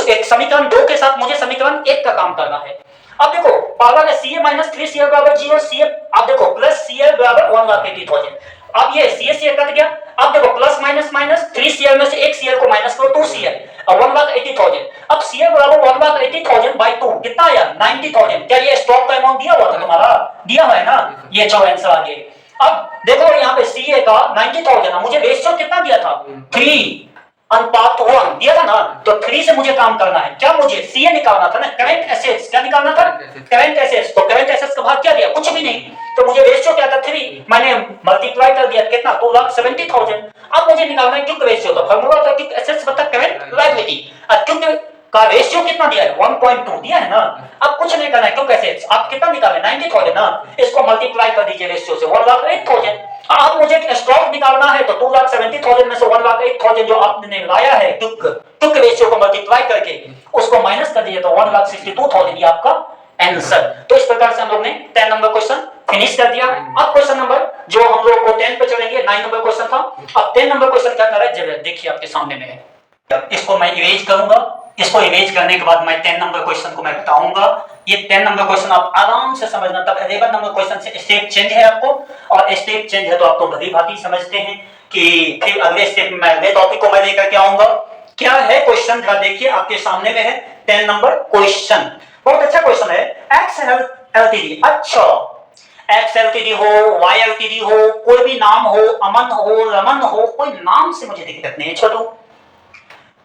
एक समीकरण 2 के साथ मुझे समीकरण 1 का काम करना है। अब देखो पावर है Ca माइनस 3Cl बराबर 0, Cl अब देखो प्लस Cl बराबर 1,80,000। अब ये Ca कट गया। अब देखो प्लस माइनस माइनस 3Cl में से एक Cl को माइनस करो 2Cl, अब 1,80,000। अब Cl बराबर 1,80,000 बाई 2 कितना आया 90,000। क्या ये स्टॉक का अमाउंट दिया हुआ था तुम्हारा? दिया हुआ है ना, ये चलो आंसर आ गया। अब देखो यहाँ पे Ca का 90,000, मुझे रेशियो कितना दिया था 3 अनुपात 1 दिया था ना, तो 3 से मुझे काम करना है। क्या मुझे सीए निकालना था ना, करंट एसेट्स। क्या निकालना था? Current assets. तो करंट एसेट्स का भाग क्या दिया? कुछ भी नहीं। तो मुझे रेशियो क्या था 3, मैंने मल्टीप्लाई कर दिया कितना 2,70,000। अब मुझे निकालना है क्विक रेशियो। तो फार्मूला था क्विक एसेट्स बटा करंट लायबिलिटी। अब क्विक का रेशियो कितना दिया है 1.2 दिया है ना। अब कुछ नहीं करना है क्विक एसेट्स। आप कितना निकाले 90,000 ना, इसको मल्टीप्लाई कर दीजिए रेशियो से 1,08,000। अब मुझे स्टॉक निकालना है तो 2,70,000 में से 1,08,000 जो आपने लाया है क्विक रेशियो को मल्टीप्लाई करके उसको माइनस कर दीजिए तो 1,62,000 ये आपका आंसर। तो इस प्रकार से हम लोग ने 10 नंबर क्वेश्चन फिनिश कर दिया। अब क्वेश्चन नंबर जो हम लोग को 10 पे चलेंगे, 9 नंबर क्वेश्चन था। अब 10 नंबर क्वेश्चन क्या कर रहा है जरा देखिए आपके सामने में है। इसको मैं इरेज करूंगा। इसको इरेज करने के बाद मैं 10 नंबर क्वेश्चन को मैं बताऊंगा। ये 10 नंबर क्वेश्चन आप आराम से समझना। तब 11 नंबर क्वेश्चन से स्टेप चेंज है आपको, और स्टेप चेंज है तो आप तो भली भांति समझते हैं कि फिर अगले स्टेप में अगले टॉपिक को मैं लेकर के आऊंगा। क्या है क्वेश्चन जरा देखिए आपके सामने में है 10 नंबर क्वेश्चन। बहुत अच्छा क्वेश्चन है। एक्स एलटीडी, अच्छा एक्स एलटीडी हो, वाई एलटीडी हो, कोई भी नाम हो, अमन हो, रमन हो, कोई नाम से मुझे दिक्कत नहीं है। छोटू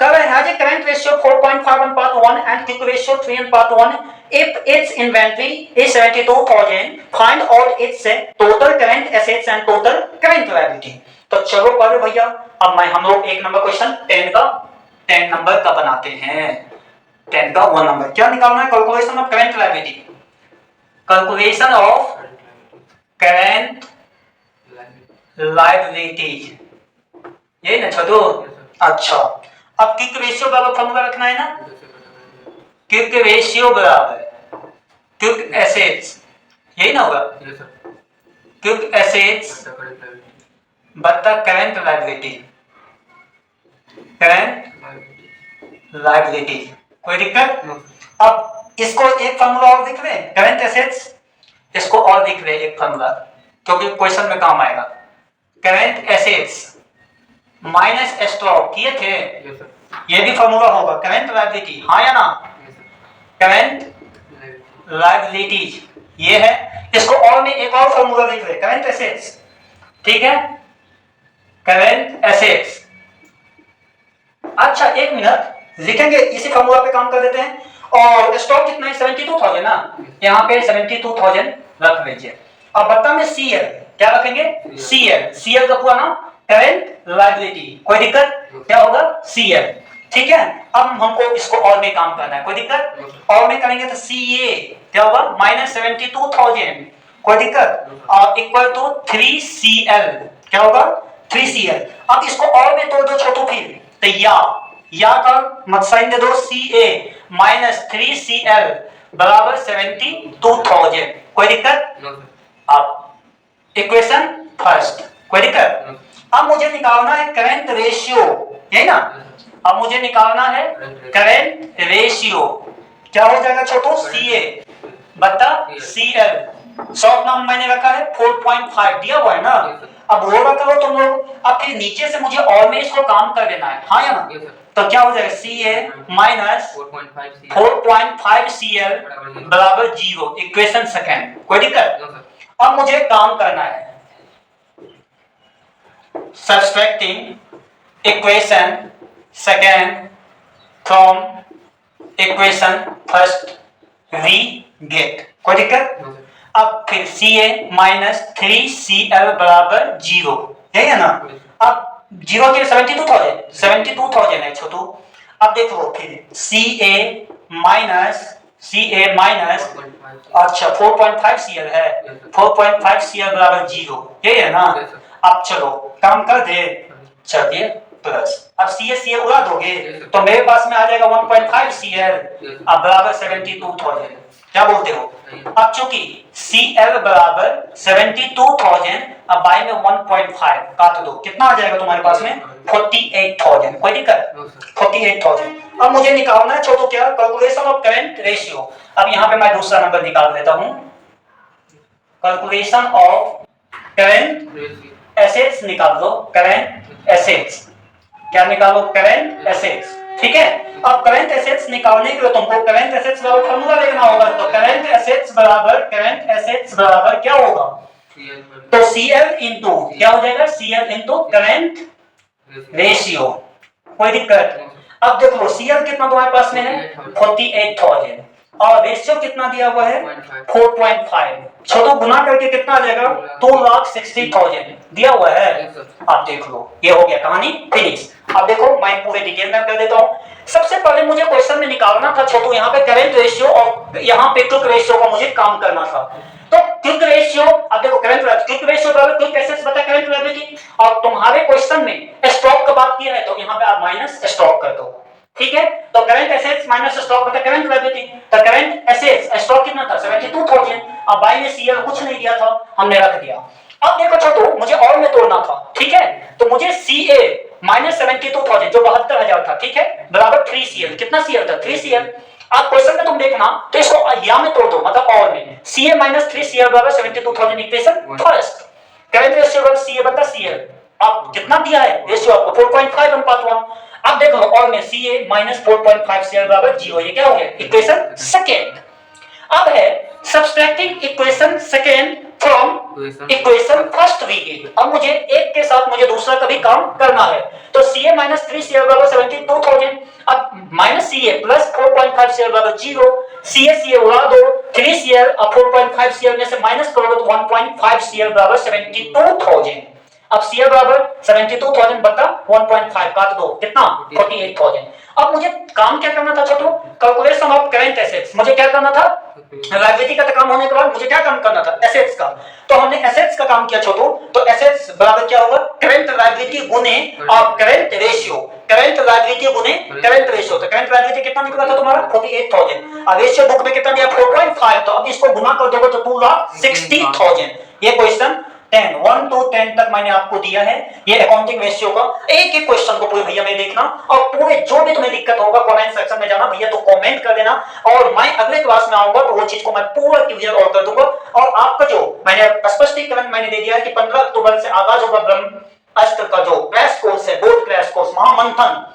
Cover has a current ratio 4.5:1 and quick ratio 3:1. If its inventory is 72,000, find out its total current assets and total current liability. तो चलो पढ़ो भैया। अब मैं हम लोग एक नंबर क्वेश्चन 10 नंबर का बनाते हैं। 10 का 1 नंबर क्या निकालना है? Calculation of current liability. Calculation of current liability, यही ना छोटू? अच्छा अब क्विक रेशियो बराबर फॉर्मूला रखना है ना। क्विक रेशियो बराबर क्विक एसेट्स, यही ना होगा? क्विक एसेट्स बटा करंट लायबिलिटी। करंट लायबिलिटी कोई दिक्कत? अब इसको एक फॉर्मूला और लिख रहे करंट एसेट्स, इसको और लिख रहे एक फॉर्मूला क्योंकि क्वेश्चन में काम आएगा। करंट एसेट्स माइनस स्टॉक किए थे, ये भी फॉर्मूला होगा करंट लायबिलिटी, हाँ या ना? करंट लायबिलिटीज ये है। इसको और में एक और फॉर्मूला लिख रहे करंट एसेट्स, ठीक है? Current assets. अच्छा एक मिनट लिखेंगे, इसी फॉर्मूला पे काम कर देते हैं। और स्टॉक कितना है 72,000 ना, यहाँ पे 72,000 रख लीजिए। अब बता में सीएल क्या रखेंगे? सीएल का पूरा नाम करंट लायबिलिटी, कोई दिक्कत? क्या होगा? सीएल, ठीक है? अब हमको इसको और में काम करना है, कोई दिक्कत? और में करेंगे तो सीए क्या होगा? माइनस 72,000, कोई दिक्कत? और इक्वल टू 3CL क्या होगा? 3CL। अब इसको और में तोड़ दो छोटू, फिर तो या का मत साइन दे दो, CA माइनस 3CL बराबर 72,000, कोई दिक्कत? अब इक्वेशन फर्स्ट, कोई दिक्कत? अब मुझे निकालना है करंट रेशियो, यही ना? अब मुझे निकालना है करंट रेशियो, क्या हो जाएगा छोटू? CA बटा CL। शॉर्ट नाम मैंने रखा है 4.5 दिया हुआ है ना। अब वो रखा हो तुम लोग। अब फिर नीचे से मुझे और में इसको काम कर देना है, हाँ या ना? तो क्या हो जाएगा? CA माइनस 4.5 CL बराबर 0, इक्वेशन सेकेंड, कोई दिक्कत? अब मुझे काम करना है subtracting equation second from equation first we get, कोई दिक्कत? अब फिर CA माइनस 3CL बराबर 0, यही है ना? अब 0 के 72,000 है छोटू। अब देखो फिर CA माइनस अच्छा 4.5 CL है, 4.5 CL बराबर 0, यही है ना? अब चलो काम कर दे। चलिए प्लस, अब CA उड़ा दोगे तो मेरे पास में आ जाएगा 1.5 CL अब बराबर 72,000। क्या बोलते हो? अब चूंकि CL बराबर 72,000, अब बाई में 1.5 काट दो, कितना आ जाएगा तुम्हारे पास में? 48,000। कोई दिक्कत? 48,000। अब मुझे निकालना है छोटो क्या? Calculation of current ratio. अब यहाँ पे मैं दूसरा नंबर निकाल देता हूँ, कैलकुलेशन ऑफ करंट एसेट्स निकाल दो। करंट एसेट्स क्या निकालो? Current assets. ठीक है, अब करंट एसेट्स निकालने के लिए तुमको करंट एसेट्स वाला फॉर्मूला देखना होगा। तो करंट एसेट्स बराबर क्या होगा? तो CL इनटू क्या हो जाएगा? CL into current ratio. कोई दिक्कत? अब देखो CL कितना तुम्हारे पास में है? 48,000 और रेशियो कितना दिया हुआ है? 4.5। छोटो गुना करके कितना आ जाएगा? 2,60,000 दिया हुआ है। आप देख लो, ये हो गया कहानी फिनिश। अब देखो मैं पूरे डिटेल में कर देता हूँ। सबसे पहले मुझे क्वेश्चन में निकालना था छोटू, यहाँ पे करंट रेशियो और यहाँ पे क्विक रेशियो का मुझे काम करना था। तो क्विक रेशियो, अब देखो क्विक रेशियो बराबर क्विक एसेट्स बटा करंट लायबिलिटी, और तुम्हारे क्वेश्चन में स्टॉक का बात किया है तो यहाँ पे आप माइनस स्टॉक कर दो। ठीक है, तो करंट एसेट्स माइनस स्टॉक बटा करंट लायबिलिटी। तो करंट एसेट्स स्टॉक कितना था? 72,000। अब बाई में CL कुछ नहीं दिया था, हमने रख दिया। अब देखो छोटू, मुझे और में तोड़ना था। ठीक है, तो मुझे CA माइनस 72,000 जो 72,000 था, ठीक है, बराबर 3CL। कितना CL था? 3CL। आप क्वेश्चन में तुम देखना तो इसको या में तोड़ दो, मतलब और में। CA माइनस 3CL बराबर 72,000 इक्वेशन फर्स्ट। करंट रेशियो बराबर CA बटा CL। अब कितना दिया है रेशियो आपको? 4.5 अनुपात 1। अब देखो और में CA माइनस 4.5 CL बराबर 0। ये क्या हो गया? Equation second. अब है subtracting equation second from equation first we. अब मुझे एक के साथ मुझे दूसरा का भी काम करना है। तो CA माइनस 3CL बराबर 72,000। अब माइनस CA प्लस 4.5 CL बराबर 0। CA उड़ा दो, 3CL और 4.5 CL में से माइनस करोगे तो 1.5 CL बराबर 72,000। अब CL बराबर 72,000 बटा 1.5 काट दो, कितना? 48,000। अब मुझे काम क्या करना था Chhotu? Calculation of current assets. मुझे क्या करना था? लायबिलिटी का काम होने के बाद मुझे क्या काम करना था? एसेट्स का। तो हमने एसेट्स का काम किया छोटू। तो एसेट्स बराबर क्या होगा? करंट लायबिलिटी गुने और करंट रेशियो। करंट लायबिलिटी गुने करंट रेशियो। तो करंट लायबिलिटी कितना निकला था तुम्हारा? 48,000। और रेशियो बुक में कितना दिया? 4.5। तो अब इसको गुना कर दोगे तो 2,60,000। ये क्वेश्चन 1 to 10 तक मैंने आपको दिया है। ये अकाउंटिंग रेशियो का एक एक क्वेश्चन को पूरे भैया में देखना, और पूरे जो भी तुम्हें दिक्कत होगा कमेंट सेक्शन में जाना भैया, तो कमेंट कर देना, और मैं अगले क्लास में आऊंगा तो वो चीज को मैं पूरा क्लियर और कर दूंगा। और आपका जो मैंने स्पष्टीकरण मैंने दे दिया है कि 15 अक्टूबर से आगाज होगा ब्रह्म अस्त्र का जो क्रैश कोर्स है, बोर्ड क्रैश कोर्स महामंथन।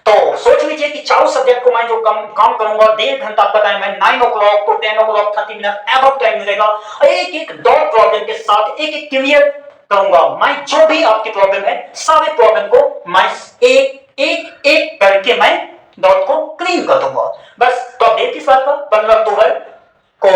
तो सोच लीजिए कि चारों सब्जेक्ट को मैं जो काम करूंगा 1.5 घंटा आपका टाइम है। 9 o'clock to 10 o'clock 30 minute above time मिलेगा। एक एक डॉट प्रॉब्लम के साथ एक एक क्लियर करूंगा। मैं जो भी आपकी प्रॉब्लम है सारे प्रॉब्लम को मैं एक करके मैं डॉट को क्लीन कर दूंगा। बस तो आप डेट किस बात का? 15 अक्टूबर को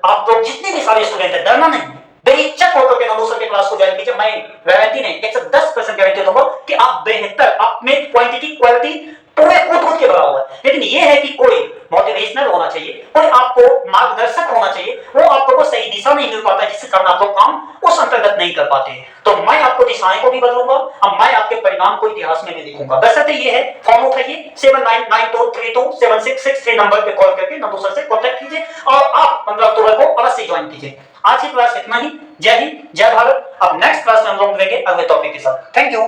आप लोग जितने भी सारे स्टूडेंट है, डरना नहीं, बेहिचक होकर के नमोसर के क्लास को ज्वाइन कीजिए। मैं गारंटी नहीं 110% गारंटी दूंगा कि आप बेहतर, आप में क्वांटिटी क्वालिटी पूरे कूद के भरा हुआ है। लेकिन ये है कि कोई मोटिवेशनल होना चाहिए, कोई आपको मार्गदर्शक होना चाहिए, वो आपको सही दिशा नहीं मिल पाता, जिससे कारण आप लोग काम उस अंतर्गत नहीं कर पाते। तो मैं आपको दिशाएं को भी बदलूंगा, अब मैं आपके परिणाम को इतिहास में भी लिखूंगा। बशर्ते ये है, फॉर्म उठाइए 7992327663 नंबर पे कॉल करके नमोसर से कांटेक्ट कीजिए, और आप 15 अक्टूबर को अवश्य ज्वाइन कीजिए। आज की क्लास इतना ही। जय हिंद, जय भारत। अब नेक्स्ट क्लास में हम लोग मिलेंगे अगले टॉपिक के साथ। Thank you.